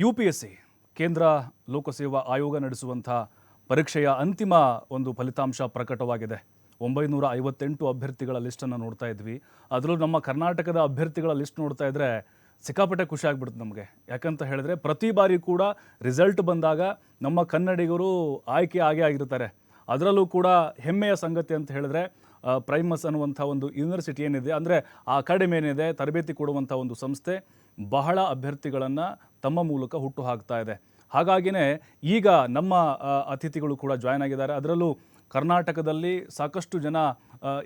UPSC ಕೇಂದ್ರ ಲೋಕಸೇವಾ ಆಯೋಗ ನಡೆಸುವಂಥ ಪರೀಕ್ಷೆಯ ಅಂತಿಮ ಒಂದು ಫಲಿತಾಂಶ ಪ್ರಕಟವಾಗಿದೆ. 958 ಅಭ್ಯರ್ಥಿಗಳ ಲಿಸ್ಟನ್ನು ನೋಡ್ತಾ ಇದ್ವಿ. ಅದರಲ್ಲೂ ನಮ್ಮ ಕರ್ನಾಟಕದ ಅಭ್ಯರ್ಥಿಗಳ ಲಿಸ್ಟ್ ನೋಡ್ತಾ ಇದ್ದರೆ ಸಿಕ್ಕಾಪಟ್ಟೆ ಖುಷಿ ಆಗ್ಬಿಡುತ್ತೆ ನಮಗೆ. ಯಾಕಂತ ಹೇಳಿದ್ರೆ ಪ್ರತಿ ಬಾರಿ ಕೂಡ ರಿಸಲ್ಟ್ ಬಂದಾಗ ನಮ್ಮ ಕನ್ನಡಿಗರು ಆಯ್ಕೆ ಆಗಿರ್ತಾರೆ. ಅದರಲ್ಲೂ ಕೂಡ ಹೆಮ್ಮೆಯ ಸಂಗತಿ ಅಂತ ಹೇಳಿದ್ರೆ ಪ್ರೈಮಸ್ ಅನ್ನುವಂಥ ಒಂದು ಯೂನಿವರ್ಸಿಟಿ ಏನಿದೆ, ಅಂದರೆ ಆ ಅಕಾಡೆಮಿ ಏನಿದೆ, ತರಬೇತಿ ಕೊಡುವಂಥ ಒಂದು ಸಂಸ್ಥೆ ಬಹಳ ಅಭ್ಯರ್ಥಿಗಳನ್ನು ತಮ್ಮ ಮೂಲಕ ಹುಟ್ಟು ಹಾಕ್ತಾ ಇದೆ. ಹಾಗಾಗಿನೇ ಈಗ ನಮ್ಮ ಅತಿಥಿಗಳು ಕೂಡ ಜಾಯ್ನ್ ಆಗಿದ್ದಾರೆ. ಅದರಲ್ಲೂ ಕರ್ನಾಟಕದಲ್ಲಿ ಸಾಕಷ್ಟು ಜನ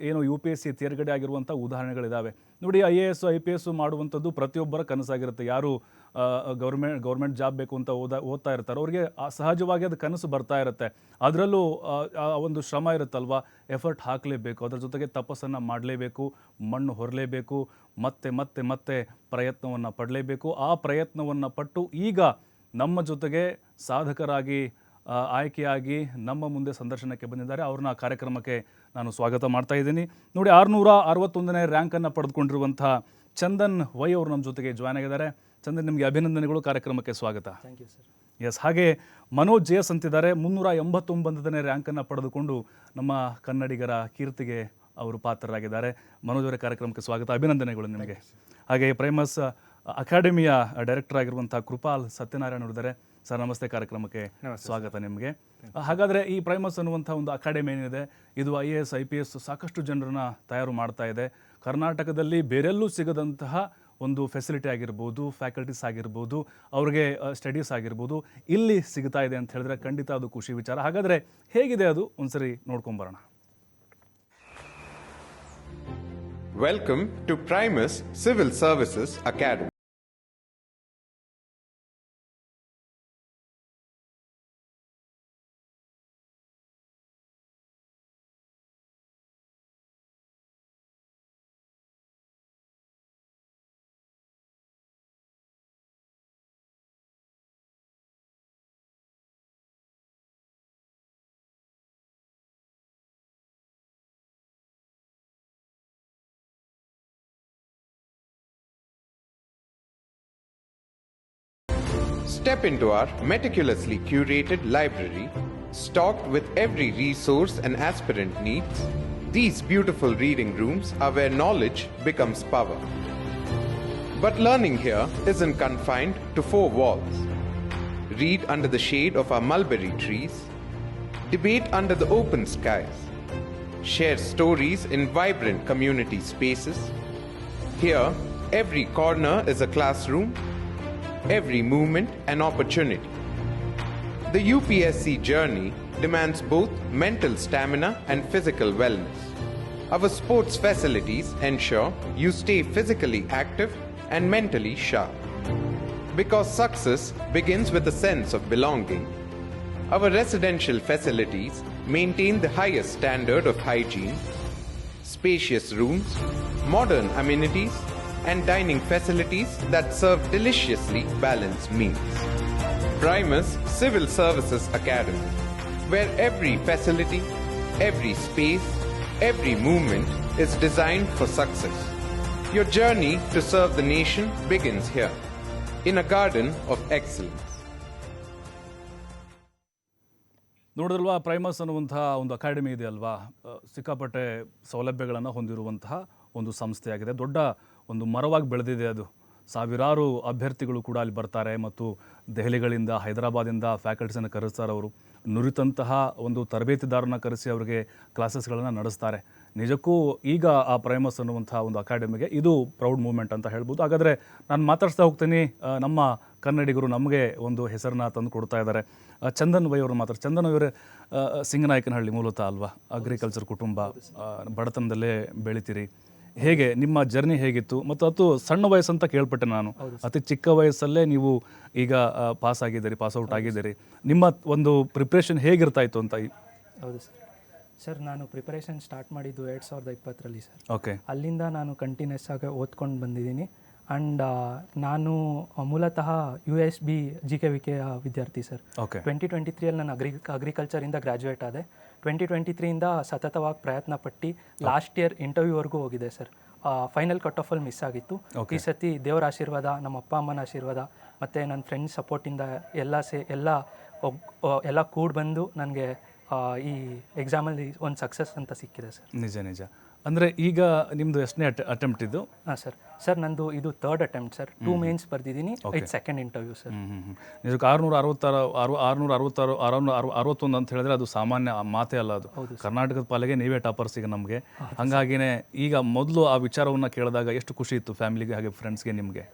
ಏನು UPSC ತೇರ್ಗಡೆ ಆಗಿರುವಂಥ ಉದಾಹರಣೆಗಳಿದ್ದಾವೆ. ನೋಡಿ, IAS IPS ಮಾಡುವಂಥದ್ದು ಪ್ರತಿಯೊಬ್ಬರ ಕನಸಾಗಿರುತ್ತೆ. ಯಾರು ಗೌರ್ಮೆಂಟ್ ಜಾಬ್ ಬೇಕು ಅಂತ ಓದ್ತಾ ಇರ್ತಾರೆ ಅವರಿಗೆ ಸಹಜವಾಗಿ ಅದು ಕನಸು ಬರ್ತಾ ಇರುತ್ತೆ. ಅದರಲ್ಲೂ ಒಂದು ಶ್ರಮ ಇರುತ್ತಲ್ವ, ಎಫರ್ಟ್ ಹಾಕಲೇಬೇಕು, ಅದರ ಜೊತೆಗೆ ತಪಸ್ಸನ್ನು ಮಾಡಲೇಬೇಕು, ಮಣ್ಣು ಹೊರಲೇಬೇಕು, ಮತ್ತೆ ಮತ್ತೆ ಮತ್ತೆ ಪ್ರಯತ್ನವನ್ನು ಪಡಲೇಬೇಕು. ಆ ಪ್ರಯತ್ನವನ್ನು ಪಟ್ಟು ಈಗ ನಮ್ಮ ಜೊತೆಗೆ ಸಾಧಕರಾಗಿ ಆಯ್ಕೆಯಾಗಿ ನಮ್ಮ ಮುಂದೆ ಸಂದರ್ಶನಕ್ಕೆ ಬಂದಿದ್ದಾರೆ. ಅವ್ರನ್ನ ಕಾರ್ಯಕ್ರಮಕ್ಕೆ ನಾನು ಸ್ವಾಗತ ಮಾಡ್ತಾ ಇದ್ದೀನಿ. ನೋಡಿ, 661ನೇ ರ್ಯಾಂಕನ್ನು ಪಡೆದುಕೊಂಡಿರುವಂಥ ಚಂದನ್ ವೈ ಅವರು ನಮ್ಮ ಜೊತೆಗೆ ಜಾಯ್ನ್ ಆಗಿದ್ದಾರೆ. ಚಂದನ್, ನಿಮಗೆ ಅಭಿನಂದನೆಗಳು, ಕಾರ್ಯಕ್ರಮಕ್ಕೆ ಸ್ವಾಗತ. Thank you sir. ಎಸ್, ಹಾಗೆ ಮನೋಜ್ JS ಅಂತಿದ್ದಾರೆ. 389ನೇ ರ್ಯಾಂಕನ್ನು ಪಡೆದುಕೊಂಡು ನಮ್ಮ ಕನ್ನಡಿಗರ ಕೀರ್ತಿಗೆ ಅವರು ಪಾತ್ರರಾಗಿದ್ದಾರೆ. ಮನೋಜ್ ಅವರ ಕಾರ್ಯಕ್ರಮಕ್ಕೆ ಸ್ವಾಗತ, ಅಭಿನಂದನೆಗಳು ನಿಮಗೆ. ಹಾಗೆ ಪ್ರೈಮಸ್ ಅಕಾಡೆಮಿಯ ಡೈರೆಕ್ಟರ್ ಆಗಿರುವಂಥ ಕೃಪಾಲ್ ಸತ್ಯನಾರಾಯಣ ಅವರಿದ್ದಾರೆ. ಸರ್ ನಮಸ್ತೆ, ಕಾರ್ಯಕ್ರಮಕ್ಕೆ ಸ್ವಾಗತ ನಿಮಗೆ. ಹಾಗಾದರೆ ಈ ಪ್ರೈಮಸ್ ಅನ್ನುವಂಥ ಒಂದು ಅಕಾಡೆಮಿ ಏನಿದೆ, ಇದು IAS IPS ಸಾಕಷ್ಟು ಜನರನ್ನ ತಯಾರು ಮಾಡ್ತಾ ಇದೆ. ಕರ್ನಾಟಕದಲ್ಲಿ ಬೇರೆಲ್ಲೂ ಸಿಗದಂತಹ ಒಂದು ಫೆಸಿಲಿಟಿ ಆಗಿರ್ಬೋದು, ಫ್ಯಾಕಲ್ಟೀಸ್ ಆಗಿರ್ಬೋದು, ಅವ್ರಿಗೆ ಸ್ಟಡೀಸ್ ಆಗಿರ್ಬೋದು, ಇಲ್ಲಿ ಸಿಗ್ತಾ ಇದೆ ಅಂತ ಹೇಳಿದ್ರೆ ಖಂಡಿತ ಅದು ಖುಷಿ ವಿಚಾರ. ಹಾಗಾದರೆ ಹೇಗಿದೆ ಅದು ಒಂದ್ಸರಿ ನೋಡ್ಕೊಂಬರೋಣ. Welcome to Primus Civil Services Academy. Step into our meticulously curated library, stocked with every resource an aspirant needs. These beautiful reading rooms are where knowledge becomes power. But learning here isn't confined to four walls. Read under the shade of our mulberry trees, debate under the open skies, share stories in vibrant community spaces. Here, every corner is a classroom, every movement an opportunity. The UPSC journey demands both mental stamina and physical wellness. Our sports facilities ensure you stay physically active and mentally sharp. Because success begins with a sense of belonging, our residential facilities maintain the highest standard of hygiene, spacious rooms, modern amenities, and dining facilities that serve deliciously balanced meals. Primus Civil Services Academy, where every facility, every space, every movement is designed for success. Your journey to serve the nation begins here, in a garden of excellence. ನೋಡಿದ್ರಲ್ವಾ, Primus ಅನ್ನುವಂಥ ಒಂದು academy ಇದೆ ಅಲ್ವಾ, ಸಿಕ್ಕಾಪಟ್ಟೆ ಸೌಲಭ್ಯಗಳನ್ನು ಹೊಂದಿರುವಂತಹ ಒಂದು ಸಂಸ್ಥೆಯಾಗಿದೆ. ದೊಡ್ಡ ಒಂದು ಮರವಾಗಿ ಬೆಳೆದಿದೆ ಅದು. ಸಾವಿರಾರು ಅಭ್ಯರ್ಥಿಗಳು ಕೂಡ ಅಲ್ಲಿ ಬರ್ತಾರೆ ಮತ್ತು ದೆಹಲಿಗಳಿಂದ, ಹೈದರಾಬಾದಿಂದ ಫ್ಯಾಕಲ್ಟೀಸನ್ನು ಕರೆಸ್ತಾರೆ. ಅವರು ನುರಿತಂತಹ ಒಂದು ತರಬೇತಿದಾರನ ಕರೆಸಿ ಅವರಿಗೆ ಕ್ಲಾಸಸ್ಗಳನ್ನು ನಡೆಸ್ತಾರೆ. ನಿಜಕ್ಕೂ ಈಗ ಆ ಪ್ರೈಮಸ್ ಅನ್ನುವಂಥ ಒಂದು ಅಕಾಡೆಮಿಗೆ ಇದು ಪ್ರೌಡ್ ಮೂಮೆಂಟ್ ಅಂತ ಹೇಳ್ಬೋದು. ಹಾಗಾದರೆ ನಾನು ಮಾತಾಡ್ತಾ ಹೋಗ್ತೀನಿ, ನಮ್ಮ ಕನ್ನಡಿಗರು ನಮಗೆ ಒಂದು ಹೆಸರನ್ನ ತಂದು ಕೊಡ್ತಾ ಇದ್ದಾರೆ. ಚಂದನ್ ವೈ ಅವರು ಮಾತಾಡ್ತಾರೆ. ಚಂದನ್ ಅವರೇ, ಸಿಂಗನಾಯಕನಹಳ್ಳಿ ಮೂಲತಃ ಅಲ್ವಾ, ಅಗ್ರಿಕಲ್ಚರ್ ಕುಟುಂಬ, ಬಡತನದಲ್ಲೇ ಬೆಳಿತೀರಿ. ಹೇಗೆ ನಿಮ್ಮ ಜರ್ನಿ ಹೇಗಿತ್ತು? ಮತ್ತು ಅದು ಸಣ್ಣ ವಯಸ್ಸಂತ ಕೇಳ್ಪಟ್ಟೆ ನಾನು, ಅತಿ ಚಿಕ್ಕ ವಯಸ್ಸಲ್ಲೇ ನೀವು ಈಗ ಪಾಸ್ ಔಟ್ ಆಗಿದ್ದೀರಿ. ನಿಮ್ಮ ಒಂದು ಪ್ರಿಪ್ರೇಷನ್ ಹೇಗಿರ್ತಾ ಇತ್ತು ಅಂತ? ಹೌದು ಸರ್, ನಾನು ಪ್ರಿಪರೇಷನ್ ಸ್ಟಾರ್ಟ್ ಮಾಡಿದ್ದು 2020ರಲ್ಲಿ ಸರ್. ಓಕೆ. ಅಲ್ಲಿಂದ ನಾನು ಕಂಟಿನ್ಯೂಸ್ ಆಗಿ ಓದ್ಕೊಂಡು ಬಂದಿದ್ದೀನಿ. ಆ್ಯಂಡ್ ನಾನು ಮೂಲತಃ USB GKVK ವಿದ್ಯಾರ್ಥಿ ಸರ್. 2023ಯಲ್ಲಿ ನಾನು ಅಗ್ರಿಕಲ್ಚರಿಂದ ಗ್ರ್ಯಾಜುಯೇಟ್ ಆದೆ. 2023ಇಂದ ಸತತವಾಗಿ ಪ್ರಯತ್ನ ಪಟ್ಟು ಲಾಸ್ಟ್ ಇಯರ್ ಇಂಟರ್ವ್ಯೂವರೆಗೂ ಹೋಗಿದೆ ಸರ್. ಫೈನಲ್ ಕಟ್ ಆಫಲ್ಲಿ ಮಿಸ್ ಆಗಿತ್ತು. ಈ ಸತಿ ದೇವರ ಆಶೀರ್ವಾದ, ನಮ್ಮ ಅಪ್ಪ ಅಮ್ಮನ ಆಶೀರ್ವಾದ ಮತ್ತು ನನ್ನ ಫ್ರೆಂಡ್ಸ್ ಸಪೋರ್ಟಿಂದ ಎಲ್ಲ ಕೂಡಿ ಬಂದು ನನಗೆ ಈ ಎಕ್ಸಾಮಲ್ಲಿ ಒಂದು ಸಕ್ಸಸ್ ಅಂತ ಸಿಕ್ಕಿದೆ ಸರ್. ನಿಜ ನಿಜ. ಅಂದರೆ ಈಗ ನಿಮ್ಮದು ಎಷ್ಟನೇ ಅಟೆಂಪ್ಟ್ ಇದು? ಹಾಂ ಸರ್ ನಂದು ಇದು 3rd ಅಟೆಂಪ್ಟ್ ಸರ್. 2 ಮೇನ್ಸ್ ಬರ್ದಿದ್ದೀನಿ, ಇದು 2nd ಇಂಟರ್ವ್ಯೂ ಸರ್. ನಿಜಕ್ಕೆ 661 ಅಂತ ಹೇಳಿದ್ರೆ ಅದು ಸಾಮಾನ್ಯ ಮಾತೇ ಅಲ್ಲ. ಅದು ಕರ್ನಾಟಕದ ಪಾಲಿಗೆ ನೀವೇ ಟಾಪರ್ಸ್ ಈಗ ನಮಗೆ. ಹಾಗಾಗಿನೇ ಈಗ ಮೊದಲು ಆ ವಿಚಾರವನ್ನು ಕೇಳಿದಾಗ ಎಷ್ಟು ಖುಷಿ ಇತ್ತು ಫ್ಯಾಮಿಲಿಗೆ ಹಾಗೆ ಫ್ರೆಂಡ್ಸ್ಗೆ ನಿಮಗೆ?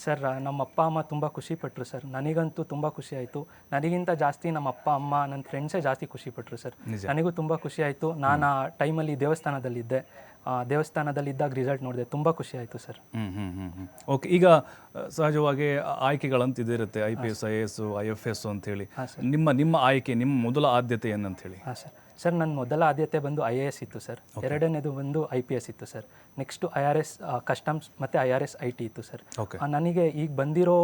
ಸರ್ ನಮ್ಮ ಅಪ್ಪ ಅಮ್ಮ ತುಂಬ ಖುಷಿಪಟ್ಟರು ಸರ್. ನನಗಂತೂ ತುಂಬ ಖುಷಿ ಆಯಿತು. ನನಗಿಂತ ಜಾಸ್ತಿ ನಮ್ಮ ಅಪ್ಪ ಅಮ್ಮ ನನ್ನ ಫ್ರೆಂಡ್ಸೇ ಜಾಸ್ತಿ ಖುಷಿಪಟ್ಟರು ಸರ್. ನನಗೂ ತುಂಬ ಖುಷಿ ಆಯಿತು. ನಾನು ಆ ಟೈಮಲ್ಲಿ ದೇವಸ್ಥಾನದಲ್ಲಿದ್ದಾಗ ರಿಸಲ್ಟ್ ನೋಡಿದೆ, ತುಂಬ ಖುಷಿ ಆಯಿತು ಸರ್. ಓಕೆ. ಈಗ ಸಹಜವಾಗಿ ಆಯ್ಕೆಗಳಂತ ಇದಿರುತ್ತೆ, IPS, IAS, IFS ಅಂತೇಳಿ. ನಿಮ್ಮ ಆಯ್ಕೆ, ನಿಮ್ಮ ಮೊದಲ ಆದ್ಯತೆ ಏನಂತ ಹೇಳಿ? ಹಾಂ ಸರ್ ನನ್ನ ಮೊದಲ ಆದ್ಯತೆ ಬಂದು IAS ಇತ್ತು ಸರ್. ಎರಡನೇದು ಬಂದು IPS ಇತ್ತು ಸರ್. ನೆಕ್ಸ್ಟು IRS ಕಸ್ಟಮ್ಸ್ ಮತ್ತು IRS IT ಇತ್ತು ಸರ್. ನನಗೆ ಈಗ ಬಂದಿರೋ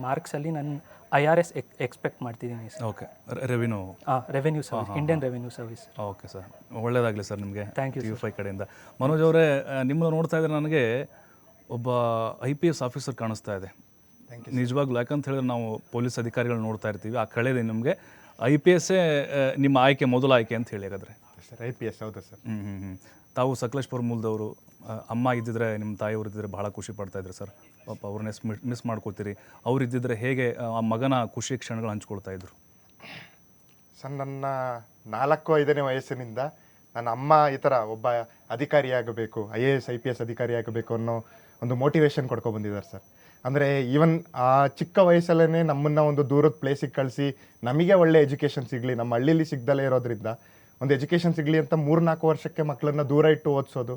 ಮಾರ್ಕ್ಸಲ್ಲಿ ನಾನು IRS ಎಕ್ಸ್ಪೆಕ್ಟ್ ಮಾಡ್ತಿದ್ದೀನಿ sir. Okay. Revenue service, Indian revenue service. Okay sir, ಒಳ್ಳೆಯದಾಗಲಿ ಸರ್ ನಿಮಗೆ. ಥ್ಯಾಂಕ್ ಯು UFI ಕಡೆಯಿಂದ. ಮನೋಜ್ ಅವರೇ, ನಿಮ್ಮನ್ನು ನೋಡ್ತಾ ಇದ್ರೆ ನನಗೆ ಒಬ್ಬ IPS ಆಫೀಸರ್ ಕಾಣಿಸ್ತಾ ಇದೆ ನಿಜವಾಗ್ಲೂ. ಯಾಕಂತ ಹೇಳಿದ್ರೆ ನಾವು ಪೊಲೀಸ್ ಅಧಿಕಾರಿಗಳು ನೋಡ್ತಾ ಇರ್ತೀವಿ, ಆ ಕಳೆದೆ ನಿಮಗೆ IPS ನಿಮ್ಮ ಆಯ್ಕೆ, ಮೊದಲ ಆಯ್ಕೆ ಅಂತ ಹೇಳಿ. ಹಾಗಾದರೆ ಸರ್ IPS ಹೌದು ಸರ್. ತಾವು ಸಕಲೇಶ್ಪುರ ಮೂಲದವರು. ಅಮ್ಮ ಇದ್ದಿದ್ರೆ, ನಿಮ್ಮ ತಾಯಿಯವರು ಇದ್ದಿದ್ರೆ ಭಾಳ ಖುಷಿ ಪಡ್ತಾ ಇದ್ರು ಸರ್. ಪಾಪ ಅವ್ರನ್ನೇ ಮಿಸ್ ಮಾಡ್ಕೋತೀರಿ. ಅವ್ರು ಇದ್ದಿದ್ರೆ ಹೇಗೆ ಆ ಮಗನ ಖುಷಿ ಕ್ಷಣಗಳು ಹಂಚ್ಕೊಳ್ತಾ ಇದ್ರು? ಸರ್ ನನ್ನ 4-5ನೇ ವಯಸ್ಸಿನಿಂದ ನನ್ನ ಅಮ್ಮ ಈ ಥರ ಒಬ್ಬ ಅಧಿಕಾರಿಯಾಗಬೇಕು, IAS IPS ಅಧಿಕಾರಿಯಾಗಬೇಕು ಅನ್ನೋ ಒಂದು ಮೋಟಿವೇಶನ್ ಕೊಡ್ಕೊ ಬಂದಿದ್ದಾರೆ ಸರ್. ಅಂದರೆ ಈವನ್ ಆ ಚಿಕ್ಕ ವಯಸ್ಸಲ್ಲೇ ನಮ್ಮನ್ನು ಒಂದು ದೂರದ ಪ್ಲೇಸಿಗೆ ಕಳಿಸಿ ನಮಗೆ ಒಳ್ಳೆ ಎಜುಕೇಷನ್ ಸಿಗಲಿ, ನಮ್ಮ ಹಳ್ಳಿಲಿ ಸಿಗ್ದಲೇ ಇರೋದ್ರಿಂದ ಒಂದು ಎಜುಕೇಷನ್ ಸಿಗಲಿ ಅಂತ 3-4 ವರ್ಷಕ್ಕೆ ಮಕ್ಕಳನ್ನ ದೂರ ಇಟ್ಟು ಓದಿಸೋದು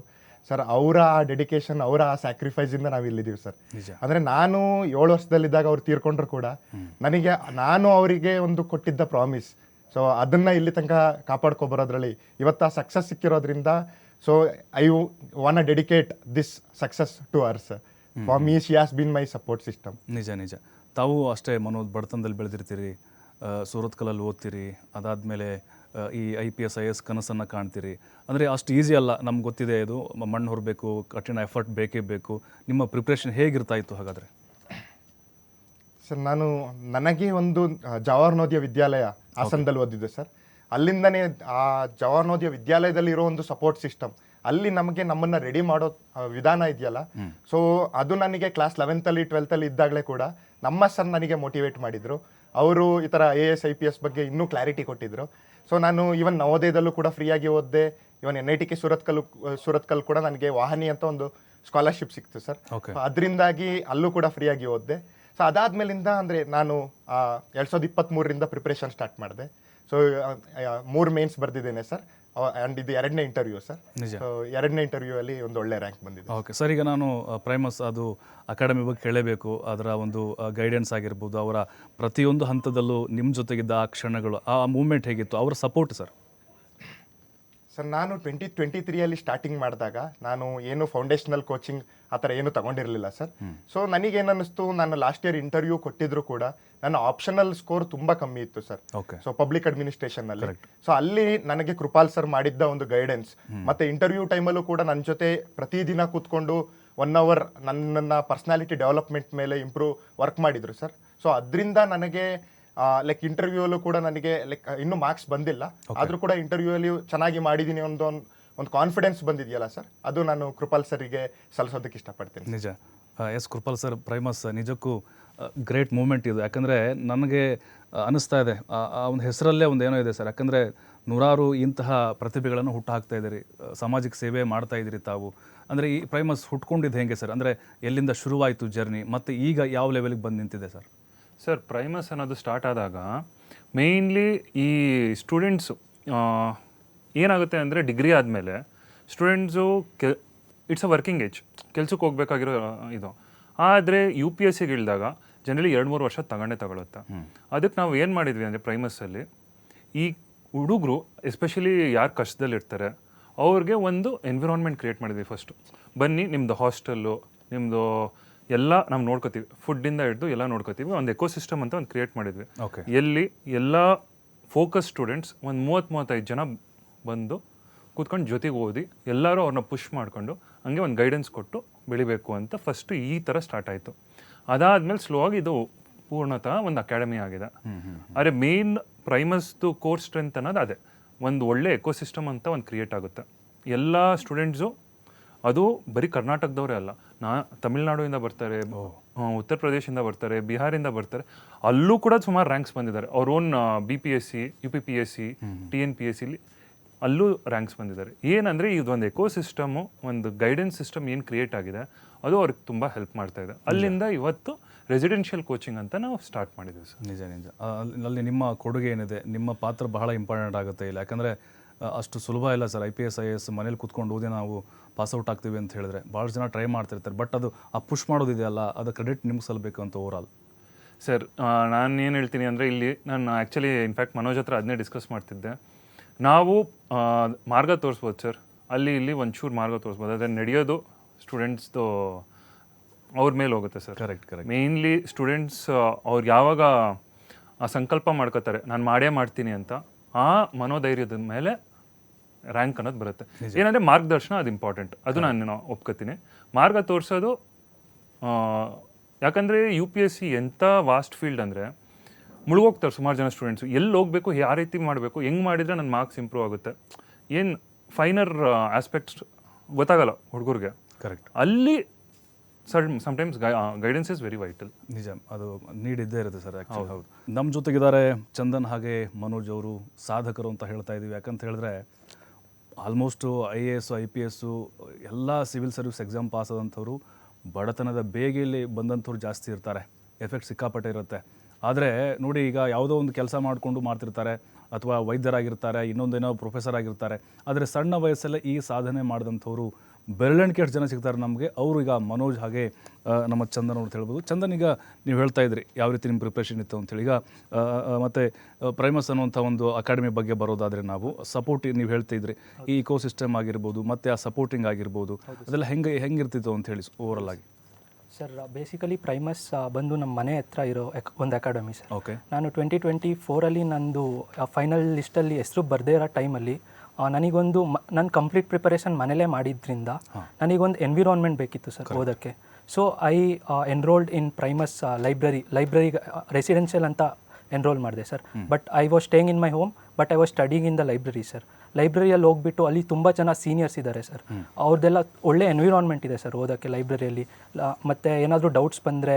ಸರ್. ಅವರ ಆ ಡೆಡಿಕೇಶನ್, ಅವರ ಆ ಸ್ಯಾಕ್ರಿಫೈಸಿಂದ ನಾವು ಇಲ್ಲಿದ್ದೀವಿ ಸರ್. ಅಂದರೆ ನಾನು 7 ವರ್ಷದಲ್ಲಿದ್ದಾಗ ಅವ್ರು ತೀರ್ಕೊಂಡ್ರು ಕೂಡ ನಾನು ಅವರಿಗೆ ಒಂದು ಕೊಟ್ಟಿದ್ದ ಪ್ರಾಮಿಸ್, ಸೊ ಅದನ್ನು ಇಲ್ಲಿ ತನಕ ಕಾಪಾಡ್ಕೊಬರೋದ್ರಲ್ಲಿ ಇವತ್ತು ಆ ಸಕ್ಸಸ್ ಸಿಕ್ಕಿರೋದ್ರಿಂದ, so I want dedicate this success to her sir. For me she has been my support system. ನಿಜ ನಿಜ. ತಾವು ಅಷ್ಟೇ ಮನೋಜ್, ಬಡತನದಲ್ಲಿ ಬೆಳೆದಿರ್ತೀರಿ, ಸೂರತ್ಕಲಲ್ಲಿ ಓದ್ತೀರಿ, ಅದಾದಮೇಲೆ ಈ IPS IAS ಕನಸನ್ನು ಕಾಣ್ತೀರಿ. ಅಂದರೆ ಅಷ್ಟು ಈಸಿ ಅಲ್ಲ, ನಮ್ಗೆ ಗೊತ್ತಿದೆ. ಇದು ಮಣ್ಣು ಹೊರಬೇಕು, ಕಠಿಣ ಎಫರ್ಟ್ ಬೇಕೇ ಬೇಕು. ನಿಮ್ಮ ಪ್ರಿಪ್ರೇಷನ್ ಹೇಗಿರ್ತಾ ಇತ್ತು ಹಾಗಾದರೆ? ಸರ್ ನನಗೆ ಒಂದು ಜವಾಹರ್ ನವೋದಯ ವಿದ್ಯಾಲಯ ಹಾಸನದಲ್ಲಿ ಓದಿದ್ದೆ ಸರ್. ಅಲ್ಲಿಂದನೇ ಆ ಜವಾಹರ್ ನವೋದಯ ವಿದ್ಯಾಲಯದಲ್ಲಿ ಇರೋ ಒಂದು ಸಪೋರ್ಟ್ ಸಿಸ್ಟಮ್, ಅಲ್ಲಿ ನಮ್ಮನ್ನು ರೆಡಿ ಮಾಡೋ ವಿಧಾನ ಇದೆಯಲ್ಲ, ಸೊ ಅದು ನನಗೆ ಕ್ಲಾಸ್ 11th 12th ಇದ್ದಾಗಲೇ ಕೂಡ ನಮ್ಮ ಸರ್ ನನಗೆ ಮೋಟಿವೇಟ್ ಮಾಡಿದರು. ಅವರು ಈ ಥರ IAS IPS ಬಗ್ಗೆ ಇನ್ನೂ ಕ್ಲಾರಿಟಿ ಕೊಟ್ಟಿದ್ದರು. ಸೊ ನಾನು ಈವನ್ ನವೋದಯದಲ್ಲೂ ಕೂಡ ಫ್ರೀಯಾಗಿ ಓದಿದೆ. ಇವನ್ NITK ಸೂರತ್ಕಲ್ ಕೂಡ ನನಗೆ ವಾಹನಿ ಅಂತ ಒಂದು ಸ್ಕಾಲರ್ಶಿಪ್ ಸಿಕ್ತು ಸರ್. ಅದರಿಂದಾಗಿ ಅಲ್ಲೂ ಕೂಡ ಫ್ರೀಯಾಗಿ ಓದಿದೆ. ಸೊ ಅದಾದ್ಮೇಲಿಂದ ಅಂದರೆ ನಾನು 2023ರಿಂದ ಪ್ರಿಪ್ರೇಷನ್ ಸ್ಟಾರ್ಟ್ ಮಾಡಿದೆ. ಸೊ 3 ಮೇನ್ಸ್ ಬರ್ದಿದ್ದೇನೆ ಸರ್. ಆ್ಯಂಡ್ ಇದು 2ನೇ ಇಂಟರ್ವ್ಯೂ ಸರ್. ಸೊ 2ನೇ ಇಂಟರ್ವ್ಯೂ ಅಲ್ಲಿ ಒಂದು ಒಳ್ಳೆ ರ್ಯಾಂಕ್ ಬಂದಿದೆ. ಓಕೆ ಸರ್, ಈಗ ನಾನು ಪ್ರೈಮಸ್ ಅದು ಅಕಾಡೆಮಿ ಬಗ್ಗೆ ಕೇಳಬೇಕು. ಅದರ ಒಂದು ಗೈಡೆನ್ಸ್ ಆಗಿರ್ಬೋದು, ಅವರ ಪ್ರತಿಯೊಂದು ಹಂತದಲ್ಲೂ ನಿಮ್ಮ ಜೊತೆಗಿದ್ದ ಆ ಕ್ಷಣಗಳು, ಆ ಮೂಮೆಂಟ್ ಹೇಗಿತ್ತು, ಅವರ ಸಪೋರ್ಟ್ ಸರ್? ಸರ್ ನಾನು 2023 ಸ್ಟಾರ್ಟಿಂಗ್ ಮಾಡಿದಾಗ ನಾನು ಏನು ಫೌಂಡೇಶನಲ್ ಕೋಚಿಂಗ್ ಆ ಥರ ಏನು ತಗೊಂಡಿರಲಿಲ್ಲ ಸರ್. ಸೊ ನನಗೇನಿಸ್ತು, ನಾನು ಲಾಸ್ಟ್ ಇಯರ್ ಇಂಟರ್ವ್ಯೂ ಕೊಟ್ಟಿದ್ರು ಕೂಡ ನನ್ನ ಆಪ್ಷನಲ್ ಸ್ಕೋರ್ ತುಂಬ ಕಮ್ಮಿ ಇತ್ತು ಸರ್. ಸೊ ಪಬ್ಲಿಕ್ ಅಡ್ಮಿನಿಸ್ಟ್ರೇಷನ್ನಲ್ಲಿ. ಸೊ ಅಲ್ಲಿ ನನಗೆ ಕೃಪಾಲ್ ಸರ್ ಮಾಡಿದ್ದ ಒಂದು ಗೈಡೆನ್ಸ್, ಮತ್ತೆ ಇಂಟರ್ವ್ಯೂ ಟೈಮಲ್ಲೂ ಕೂಡ ನನ್ನ ಜೊತೆ ಪ್ರತಿದಿನ ಕೂತ್ಕೊಂಡು 1 hour ನನ್ನ ಪರ್ಸ್ನಾಲಿಟಿ ಡೆವಲಪ್ಮೆಂಟ್ ಮೇಲೆ ವರ್ಕ್ ಮಾಡಿದ್ರು ಸರ್. ಸೊ ಅದರಿಂದ ನನಗೆ ಲೈಕ್ ಇಂಟರ್ವ್ಯೂಲ್ಲೂ ಕೂಡ ನನಗೆ ಲೈಕ್ ಇನ್ನೂ ಮಾರ್ಕ್ಸ್ ಬಂದಿಲ್ಲ, ಆದರೂ ಕೂಡ ಇಂಟರ್ವ್ಯೂಯಲ್ಲಿ ಚೆನ್ನಾಗಿ ಮಾಡಿದ್ದೀನಿ ಒಂದು ಕಾನ್ಫಿಡೆನ್ಸ್ ಬಂದಿದೆಯಲ್ಲ ಸರ್, ಅದು ನಾನು ಕೃಪಾಲ್ ಸರಿಗೆ ಸಲ್ಲಿಸೋದಕ್ಕೆ ಇಷ್ಟಪಡ್ತೀನಿ. ನಿಜ. ಎಸ್ ಕೃಪಾಲ್ ಸರ್, ಪ್ರೈಮಸ್ ನಿಜಕ್ಕೂ ಗ್ರೇಟ್ ಮೂಮೆಂಟ್ ಇದು. ಯಾಕಂದರೆ ನನಗೆ ಅನ್ನಿಸ್ತಾ ಇದೆ ಆ ಒಂದು ಹೆಸರಲ್ಲೇ ಒಂದು ಏನೋ ಇದೆ ಸರ್. ಯಾಕಂದರೆ ನೂರಾರು ಇಂತಹ ಪ್ರತಿಭೆಗಳನ್ನು ಹುಟ್ಟು ಹಾಕ್ತಾ ಇದ್ದೀರಿ, ಸಾಮಾಜಿಕ ಸೇವೆ ಮಾಡ್ತಾ ಇದ್ದೀರಿ ತಾವು. ಅಂದರೆ ಈ ಪ್ರೈಮಸ್ ಹುಟ್ಕೊಂಡಿದ್ದು ಹೇಗೆ ಸರ್? ಅಂದರೆ ಎಲ್ಲಿಂದ ಶುರುವಾಯಿತು ಜರ್ನಿ, ಮತ್ತು ಈಗ ಯಾವ ಲೆವೆಲ್ಗೆ ಬಂದು ನಿಂತಿದೆ ಸರ್? ಸರ್ ಪ್ರೈಮಸ್ ಅನ್ನೋದು ಸ್ಟಾರ್ಟ್ ಆದಾಗ ಮೇಯ್ನ್ಲಿ ಈ ಸ್ಟೂಡೆಂಟ್ಸು ಏನಾಗುತ್ತೆ ಅಂದರೆ ಡಿಗ್ರಿ ಆದಮೇಲೆ students it's a working age, ಕೆಲ್ಸಕ್ಕೆ ಹೋಗ್ಬೇಕಾಗಿರೋ ಇದು. ಆದರೆ UPSCಗೆ ಇಳಿದಾಗ ಜನರಲಿ 2-3 ವರ್ಷ ತಗೊಳುತ್ತೆ. ಅದಕ್ಕೆ ನಾವು ಏನು ಮಾಡಿದ್ವಿ ಅಂದರೆ ಪ್ರೈಮಸ್ಸಲ್ಲಿ ಈ ಹುಡುಗರು ಎಸ್ಪೆಷಲಿ ಯಾರು ಕಷ್ಟದಲ್ಲಿರ್ತಾರೆ ಅವ್ರಿಗೆ ಒಂದು ಎನ್ವಿರಾನ್ಮೆಂಟ್ ಕ್ರಿಯೇಟ್ ಮಾಡಿದ್ವಿ. ಫಸ್ಟು ಬನ್ನಿ, ನಿಮ್ಮದು ಹಾಸ್ಟೆಲ್ಲು, ನಿಮ್ಮದು ಎಲ್ಲ ನಾವು ನೋಡ್ಕೋತೀವಿ, ಫುಡ್ಡಿಂದ ಹಿಡಿದು ಎಲ್ಲ ನೋಡ್ಕೋತೀವಿ. ಒಂದು ಎಕೋಸಿಸ್ಟಮ್ ಅಂತ ಒಂದು ಕ್ರಿಯೇಟ್ ಮಾಡಿದ್ವಿ. ಎಲ್ಲಿ ಎಲ್ಲ ಫೋಕಸ್ ಸ್ಟೂಡೆಂಟ್ಸ್ ಒಂದು 30-35 ಜನ ಬಂದು ಕೂತ್ಕೊಂಡು ಜೊತೆಗೆ ಓದಿ ಎಲ್ಲರೂ ಅವ್ರನ್ನ ಪುಷ್ ಮಾಡಿಕೊಂಡು ಹಂಗೆ ಒಂದು ಗೈಡೆನ್ಸ್ ಕೊಟ್ಟು ಬೆಳಿಬೇಕು ಅಂತ ಫಸ್ಟು ಈ ಥರ ಸ್ಟಾರ್ಟ್ ಆಯಿತು. ಅದಾದಮೇಲೆ ಸ್ಲೋ ಆಗಿ ಇದು ಪೂರ್ಣತಃ ಒಂದು ಅಕಾಡೆಮಿ ಆಗಿದೆ. ಆದರೆ ಮೇನ್ ಪ್ರೈಮಸ್ದು ಕೋರ್ ಸ್ಟ್ರೆಂತ್ ಅನ್ನೋದು ಅದೇ ಒಂದು ಒಳ್ಳೆ ಎಕೋಸಿಸ್ಟಮ್ ಅಂತ ಒಂದು ಕ್ರಿಯೇಟ್ ಆಗುತ್ತೆ. ಎಲ್ಲ ಸ್ಟೂಡೆಂಟ್ಸು ಅದು ಬರೀ ಕರ್ನಾಟಕದವರೇ ಅಲ್ಲ, ತಮಿಳ್ನಾಡಿಂದ ಬರ್ತಾರೆ, ಉತ್ತರ ಪ್ರದೇಶದಿಂದ ಬರ್ತಾರೆ, ಬಿಹಾರಿಂದ ಬರ್ತಾರೆ, ಅಲ್ಲೂ ಕೂಡ ಸುಮಾರು ರ್ಯಾಂಕ್ಸ್ ಬಂದಿದ್ದಾರೆ. ಅವ್ರ ಓನ್ BPSC, UPPSC, TNPSC ಅಲ್ಲೂ ರ್ಯಾಂಕ್ಸ್ ಬಂದಿದ್ದಾರೆ. ಏನಂದರೆ ಇದೊಂದು ಎಕೋಸಿಸ್ಟಮು, ಒಂದು ಗೈಡೆನ್ಸ್ ಸಿಸ್ಟಮ್ ಏನು ಕ್ರಿಯೇಟ್ ಆಗಿದೆ ಅದು ಅವ್ರಿಗೆ ತುಂಬ ಹೆಲ್ಪ್ ಮಾಡ್ತಾ ಇದೆ. ಅಲ್ಲಿಂದ ಇವತ್ತು ರೆಸಿಡೆನ್ಷಿಯಲ್ ಕೋಚಿಂಗ್ ಅಂತ ನಾವು ಸ್ಟಾರ್ಟ್ ಮಾಡಿದ್ದೀವಿ ಸರ್. ನಿಜ ನಿಜ. ಅಲ್ಲಿ ನಿಮ್ಮ ಕೊಡುಗೆ ಏನಿದೆ, ನಿಮ್ಮ ಪಾತ್ರ ಬಹಳ ಇಂಪಾರ್ಟೆಂಟ್ ಆಗುತ್ತೆ ಇಲ್ಲ. ಯಾಕಂದರೆ ಅಷ್ಟು ಸುಲಭ ಇಲ್ಲ ಸರ್. IPS IAS ಮನೇಲಿ ಕೂತ್ಕೊಂಡು ಓದಿ ನಾವು ಪಾಸ್ಔಟ್ ಆಗ್ತೀವಿ ಅಂತ ಹೇಳಿದ್ರೆ ಭಾಳಷ್ಟು ಜನ ಟ್ರೈ ಮಾಡ್ತಿರ್ತಾರೆ. ಬಟ್ ಅದು ಆ ಪುಷ್ ಮಾಡೋದಿದೆಯಲ್ಲ, ಅದು ಕ್ರೆಡಿಟ್ ನಿಮ್ಗೆ ಸಲ್ಲಬೇಕು ಅಂತ ಓವರಾಲ್. ಸರ್ ನಾನು ಏನು ಹೇಳ್ತೀನಿ ಅಂದರೆ, ಇಲ್ಲಿ ನಾನು ಆ್ಯಕ್ಚುಲಿ ಇನ್ಫ್ಯಾಕ್ಟ್ ಮನೋಜ್ ಹತ್ರ ಅದನ್ನೇ ಡಿಸ್ಕಸ್ ಮಾಡ್ತಿದ್ದೆ. ನಾವು ಮಾರ್ಗ ತೋರಿಸ್ಬೋದು ಸರ್, ಅಲ್ಲಿ ಇಲ್ಲಿ ಒಂಚೂರು ಮಾರ್ಗ ತೋರಿಸ್ಬೋದು. ಅದನ್ನು ನಡೆಯೋದು ಸ್ಟೂಡೆಂಟ್ಸ್ದು ಅವ್ರ ಮೇಲೆ ಹೋಗುತ್ತೆ sir. Correct correct. Mainly students ಅವ್ರು ಯಾವಾಗ ಆ ಸಂಕಲ್ಪ ಮಾಡ್ಕೋತಾರೆ ನಾನು ಮಾಡೇ ಮಾಡ್ತೀನಿ ಅಂತ, ಆ ಮನೋಧೈರ್ಯದ ಮೇಲೆ ರ್ಯಾಂಕ್ ಅನ್ನೋದು ಬರುತ್ತೆ. ಏನಂದರೆ ಮಾರ್ಗದರ್ಶನ ಅದು ಇಂಪಾರ್ಟೆಂಟ್, ಅದು ನಾನು ಒಪ್ಕೋತೀನಿ. ಮಾರ್ಗ ತೋರಿಸೋದು, ಯಾಕಂದರೆ UPSC ಎಂಥ ವಾಸ್ಟ್ ಫೀಲ್ಡ್ ಅಂದರೆ ಮುಳುಗೋಗ್ತಾರೆ ಸುಮಾರು ಜನ ಸ್ಟೂಡೆಂಟ್ಸು. ಎಲ್ಲಿ ಹೋಗಬೇಕು, ಯಾವ ರೀತಿ ಮಾಡಬೇಕು, ಹೆಂಗೆ ಮಾಡಿದರೆ ನನ್ನ ಮಾರ್ಕ್ಸ್ ಇಂಪ್ರೂವ್ ಆಗುತ್ತೆ, ಏನು ಫೈನರ್ ಆಸ್ಪೆಕ್ಟ್ಸ್ ಗೊತ್ತಾಗಲ್ಲ ಹುಡುಗರಿಗೆ. ಕರೆಕ್ಟ್. ಅಲ್ಲಿ sometimes guidance is very vital. ನಿಜ, ಅದು ನೀಡ್ ಇದ್ದೇ ಇರುತ್ತೆ ಸರ್. ಆ್ಯಕ್ಚುಲಿ ಹೌದು. ನಮ್ಮ ಜೊತೆಗಿದ್ದಾರೆ ಚಂದನ್ ಹಾಗೆ ಮನೋಜ್ ಅವರು, ಸಾಧಕರು ಅಂತ ಹೇಳ್ತಾ ಇದ್ದೀವಿ. ಯಾಕಂತ ಹೇಳಿದ್ರೆ ಆಲ್ಮೋಸ್ಟು IAS IPS ಎಲ್ಲ ಸಿವಿಲ್ ಸರ್ವಿಸ್ ಎಕ್ಸಾಮ್ ಪಾಸ್ ಆದಂಥವ್ರು ಬಡತನದ ಬೇಗೆಯಲ್ಲಿ ಬಂದಂಥವ್ರು ಜಾಸ್ತಿ ಇರ್ತಾರೆ. ಎಫೆಕ್ಟ್ ಸಿಕ್ಕಾಪಟ್ಟೆ ಇರುತ್ತೆ. ಆದರೆ ನೋಡಿ, ಈಗ ಯಾವುದೋ ಒಂದು ಕೆಲಸ ಮಾಡಿಕೊಂಡು ಮಾಡ್ತಿರ್ತಾರೆ, ಅಥವಾ ವೈದ್ಯರಾಗಿರ್ತಾರೆ, ಇನ್ನೊಂದೇನೋ ಪ್ರೊಫೆಸರ್ ಆಗಿರ್ತಾರೆ. ಆದರೆ ಸಣ್ಣ ವಯಸ್ಸಲ್ಲೇ ಈ ಸಾಧನೆ ಮಾಡಿದಂಥವ್ರು ಬೆರಳೆಣಿಕೆ ಎಷ್ಟು ಜನ ಸಿಗ್ತಾರೆ ನಮಗೆ. ಅವರು ಈಗ ಮನೋಜ್ ಹಾಗೆ ನಮ್ಮ ಚಂದನ್ ಅಂತ ಹೇಳ್ಬೋದು. ಚಂದನ್, ಈಗ ನೀವು ಹೇಳ್ತಾ ಇದ್ರಿ ಯಾವ ರೀತಿ ನಿಮ್ಮ ಪ್ರಿಪ್ರೇಷನ್ ಇತ್ತು ಅಂತೇಳಿ. ಈಗ ಮತ್ತು ಪ್ರೈಮಸ್ ಅನ್ನುವಂಥ ಒಂದು ಅಕಾಡೆಮಿ ಬಗ್ಗೆ ಬರೋದಾದರೆ, ನಾವು ಸಪೋರ್ಟ್ ನೀವು ಹೇಳ್ತಾ ಇದ್ರಿ, ಈ ಇಕೋಸಿಸ್ಟಮ್ ಆಗಿರ್ಬೋದು ಮತ್ತು ಆ ಸಪೋರ್ಟಿಂಗ್ ಆಗಿರ್ಬೋದು, ಅದೆಲ್ಲ ಹೆಂಗಿರ್ತಿತ್ತು ಅಂತ ಹೇಳಿ ಓವರಲ್ ಆಗಿ. ಸರ್ ಬೇಸಿಕಲಿ ಪ್ರೈಮಸ್ ಬಂದು ನಮ್ಮ ಮನೆ ಹತ್ರ ಇರೋ ಒಂದು ಅಕಾಡೆಮಿ ಸರ್. ಓಕೆ. ನಾನು 2024 ನಂದು ಫೈನಲ್ ಲಿಸ್ಟಲ್ಲಿ ಹೆಸರು ಬರದೇ ಇರೋ ಟೈಮಲ್ಲಿ ನನಗೊಂದು ನನ್ನ ಕಂಪ್ಲೀಟ್ ಪ್ರಿಪರೇಷನ್ ಮನೇಲೇ ಮಾಡಿದ್ರಿಂದ ನನಗೊಂದು ಎನ್ವಿರಾನ್ಮೆಂಟ್ ಬೇಕಿತ್ತು ಸರ್ ಓದೋಕ್ಕೆ. So I enrolled in Primus library residential ಅಂತ ಎನ್ರೋಲ್ ಮಾಡಿದೆ sir. But I was staying in my home, but I was studying in the library sir. ಲೈಬ್ರರಿಯಲ್ಲಿ ಹೋಗ್ಬಿಟ್ಟು ಅಲ್ಲಿ ತುಂಬ ಜನ ಸೀನಿಯರ್ಸ್ ಇದ್ದಾರೆ ಸರ್. ಅವ್ರದ್ದೆಲ್ಲ ಒಳ್ಳೆ ಎನ್ವಿರಾನ್ಮೆಂಟ್ ಇದೆ ಸರ್ ಓದೋಕ್ಕೆ ಲೈಬ್ರರಿಯಲ್ಲಿ. ಮತ್ತು ಏನಾದರೂ ಡೌಟ್ಸ್ ಬಂದರೆ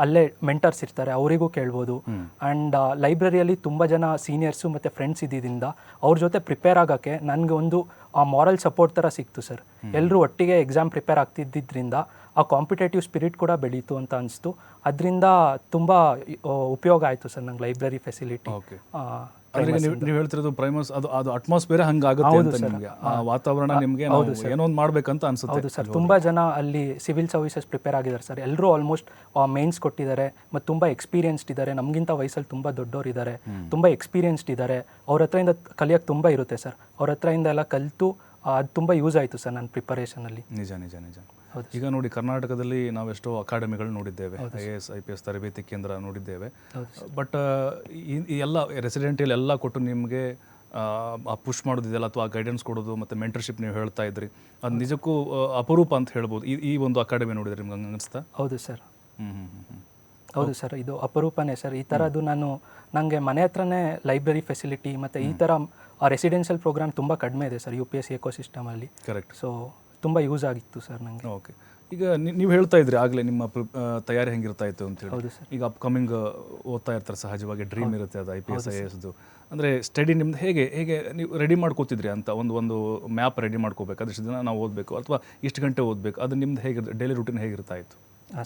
ಅಲ್ಲೇ ಮೆಂಟರ್ಸ್ ಇರ್ತಾರೆ, ಅವರಿಗೂ ಕೇಳ್ಬೋದು. ಆ್ಯಂಡ್ ಲೈಬ್ರರಿಯಲ್ಲಿ ತುಂಬ ಜನ ಸೀನಿಯರ್ಸು ಮತ್ತು ಫ್ರೆಂಡ್ಸ್ ಇದ್ದಿದ್ದರಿಂದ ಅವ್ರ ಜೊತೆ ಪ್ರಿಪೇರ್ ಆಗೋಕ್ಕೆ ನನಗೆ ಒಂದು ಮಾರಲ್ ಸಪೋರ್ಟ್ ಥರ ಸಿಕ್ತು ಸರ್. ಎಲ್ಲರೂ ಒಟ್ಟಿಗೆ ಎಕ್ಸಾಮ್ ಪ್ರಿಪೇರ್ ಆಗ್ತಿದ್ದರಿಂದ ಆ ಕಾಂಪಿಟೇಟಿವ್ ಸ್ಪಿರಿಟ್ ಕೂಡ ಬೆಳೀತು ಅಂತ ಅನಿಸ್ತು. ಅದರಿಂದ ತುಂಬ ಉಪಯೋಗ ಆಯಿತು ಸರ್ ನಂಗೆ ಲೈಬ್ರರಿ ಫೆಸಿಲಿಟಿ. ಓಕೆ. ಅಂದ್ರೆ ನೀವು ಹೇಳ್ತಿರೋದು ಪ್ರೈಮಸ್ ಅದು ಅಟ್ಮಾಸ್ಫಿಯರ್ ಹಂಗಾಗುತ್ತೆ ಅಂತ ನಿಮಗೆ, ಆ ವಾತಾವರಣ ನಿಮಗೆ ಏನೋ ಒಂದು ಮಾಡ್ಬೇಕಂತ ಅನ್ಸುತ್ತೆ. ಹೌದು ಸರ್. ತುಂಬ ಜನ ಅಲ್ಲಿ ಸಿವಿಲ್ ಸರ್ವಿಸಸ್ ಪ್ರಿಪೇರ್ ಆಗಿದ್ದಾರೆ ಸರ್. ಎಲ್ಲರೂ ಆಲ್ಮೋಸ್ಟ್ ಮೇನ್ಸ್ ಕೊಟ್ಟಿದ್ದಾರೆ ಮತ್ತು ತುಂಬ ಎಕ್ಸ್ಪೀರಿಯನ್ಸ್ಡ್ ಇದ್ದಾರೆ. ನಮಗಿಂತ ವಯಸ್ಸಲ್ಲಿ ತುಂಬ ದೊಡ್ಡವರು ಇದ್ದಾರೆ, ತುಂಬ ಎಕ್ಸ್ಪೀರಿಯನ್ಸ್ಡ್ ಇದ್ದಾರೆ. ಅವ್ರ ಹತ್ರದಿಂದ ಕಲಿಯೋಕ್ಕೆ ತುಂಬ ಇರುತ್ತೆ ಸರ್. ಅವ್ರ ಹತ್ರದಿಂದ ಎಲ್ಲ ಕಲಿತು ಅದು ತುಂಬ ಯೂಸ್ ಆಯಿತು ಸರ್ ನನ್ನ ಪ್ರಿಪರೇಷನಲ್ಲಿ. ನಿಜ ನಿಜ ನಿಜ. ಈಗ ನೋಡಿ, ಕರ್ನಾಟಕದಲ್ಲಿ ನಾವೆಷ್ಟೋ ಅಕಾಡೆಮಿಗಳು ನೋಡಿದ್ದೇವೆ, IAS IPS ತರಬೇತಿ ಕೇಂದ್ರ ನೋಡಿದ್ದೇವೆ. ಬಟ್ ಈ ಎಲ್ಲ ರೆಸಿಡೆಂಟಿಯಲ್ಲಿ ಎಲ್ಲ ಕೊಟ್ಟು ನಿಮಗೆ ಆ ಪುಷ್ ಮಾಡೋದಿದೆಯಲ್ಲ, ಅಥವಾ ಗೈಡೆನ್ಸ್ ಕೊಡೋದು ಮತ್ತು ಮೆಂಟರ್ಶಿಪ್ ನೀವು ಹೇಳ್ತಾ ಇದ್ರಿ, ಅದು ನಿಜಕ್ಕೂ ಅಪರೂಪ ಅಂತ ಹೇಳ್ಬೋದು. ಈ ಒಂದು ಅಕಾಡೆಮಿ ನೋಡಿದ್ರೆ ನಿಮ್ಗೆ ಹಂಗೆ ಅನಿಸ್ತಾ? ಹೌದು ಸರ್. ಹೌದು ಸರ್, ಇದು ಅಪರೂಪನೇ ಸರ್. ಈ ಥರದ್ದು ನನಗೆ ಮನೆ ಹತ್ರನೇ ಲೈಬ್ರರಿ ಫೆಸಿಲಿಟಿ ಮತ್ತು ಈ ಥರ ರೆಸಿಡೆನ್ಷಿಯಲ್ ಪ್ರೋಗ್ರಾಮ್ ತುಂಬ ಕಡಿಮೆ ಇದೆ ಸರ್ UPSC ಎಕೋಸಿಸ್ಟಮಲ್ಲಿ. ಕರೆಕ್ಟ್. ಸೊ ತುಂಬ ಯೂಸ್ ಆಗಿತ್ತು ಸರ್ ನನಗೆ. ಓಕೆ. ಈಗ ನೀವು ಹೇಳ್ತಾ ಇದ್ರಿ ಆಗಲೇ ನಿಮ್ಮ ತಯಾರಿ ಹೆಂಗಿರ್ತಾ ಇತ್ತು ಅಂತೇಳಿ. ಹೌದು ಸರ್. ಈಗ ಅಪ್ಕಮಿಂಗ್ ಓದ್ತಾ ಇರ್ತಾರೆ, ಸಹಜವಾಗಿ ಡ್ರೀಮ್ ಇರುತ್ತೆ ಅದು IPS IASದು. ಅಂದರೆ ಸ್ಟಡಿ ನಿಮ್ದು ಹೇಗೆ ನೀವು ರೆಡಿ ಮಾಡ್ಕೋತಿದ್ರಿ ಅಂತ ಒಂದು ಮ್ಯಾಪ್ ರೆಡಿ ಮಾಡ್ಕೋಬೇಕು, ಅದಷ್ಟು ದಿನ ನಾವು ಓದಬೇಕು ಅಥವಾ ಇಷ್ಟು ಗಂಟೆ ಓದಬೇಕು, ಅದು ನಿಮ್ದು ಹೇಗೆ ಡೈಲಿ ರೂಟೀನ್ ಹೇಗಿರ್ತಾ ಇತ್ತು? ಹಾಂ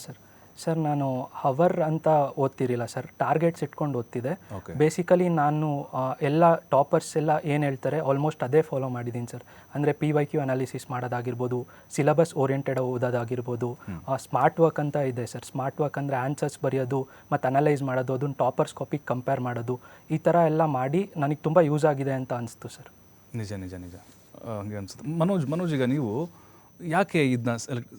ಸರ್, ನಾನು ಹವರ್ ಅಂತ ಓದ್ತಿರಲಿಲ್ಲ ಸರ್, ಟಾರ್ಗೆಟ್ಸ್ ಇಟ್ಕೊಂಡು ಓದ್ತಿದ್ದೆ. ಬೇಸಿಕಲಿ ನಾನು ಎಲ್ಲ ಟಾಪರ್ಸ್ ಎಲ್ಲ ಏನು ಹೇಳ್ತಾರೆ ಆಲ್ಮೋಸ್ಟ್ ಅದೇ ಫಾಲೋ ಮಾಡಿದ್ದೀನಿ ಸರ್. ಅಂದರೆ PYQ ಅನಾಲಿಸಿಸ್ ಮಾಡೋದಾಗಿರ್ಬೋದು, ಸಿಲಬಸ್ ಓರಿಯೆಂಟೆಡ್ ಓದೋದಾಗಿರ್ಬೋದು, ಸ್ಮಾರ್ಟ್ ವರ್ಕ್ ಅಂತ ಇದೆ ಸರ್. ಸ್ಮಾರ್ಟ್ ವರ್ಕ್ ಅಂದರೆ ಆನ್ಸರ್ಸ್ ಬರೆಯೋದು ಮತ್ತು ಅನಲೈಸ್ ಮಾಡೋದು, ಅದನ್ನು ಟಾಪರ್ಸ್ ಕಾಪಿಗೆ ಕಂಪೇರ್ ಮಾಡೋದು, ಈ ಥರ ಎಲ್ಲ ಮಾಡಿ ನನಗೆ ತುಂಬ ಯೂಸ್ ಆಗಿದೆ ಅಂತ ಅನಿಸ್ತು ಸರ್. ನಿಜ ನಿಜ ನಿಜ, ಹಂಗೆ ಅನಿಸುತ್ತೆ. ಮನೋಜ್, ಈಗ ನೀವು ಯಾಕೆ ಇದನ್ನ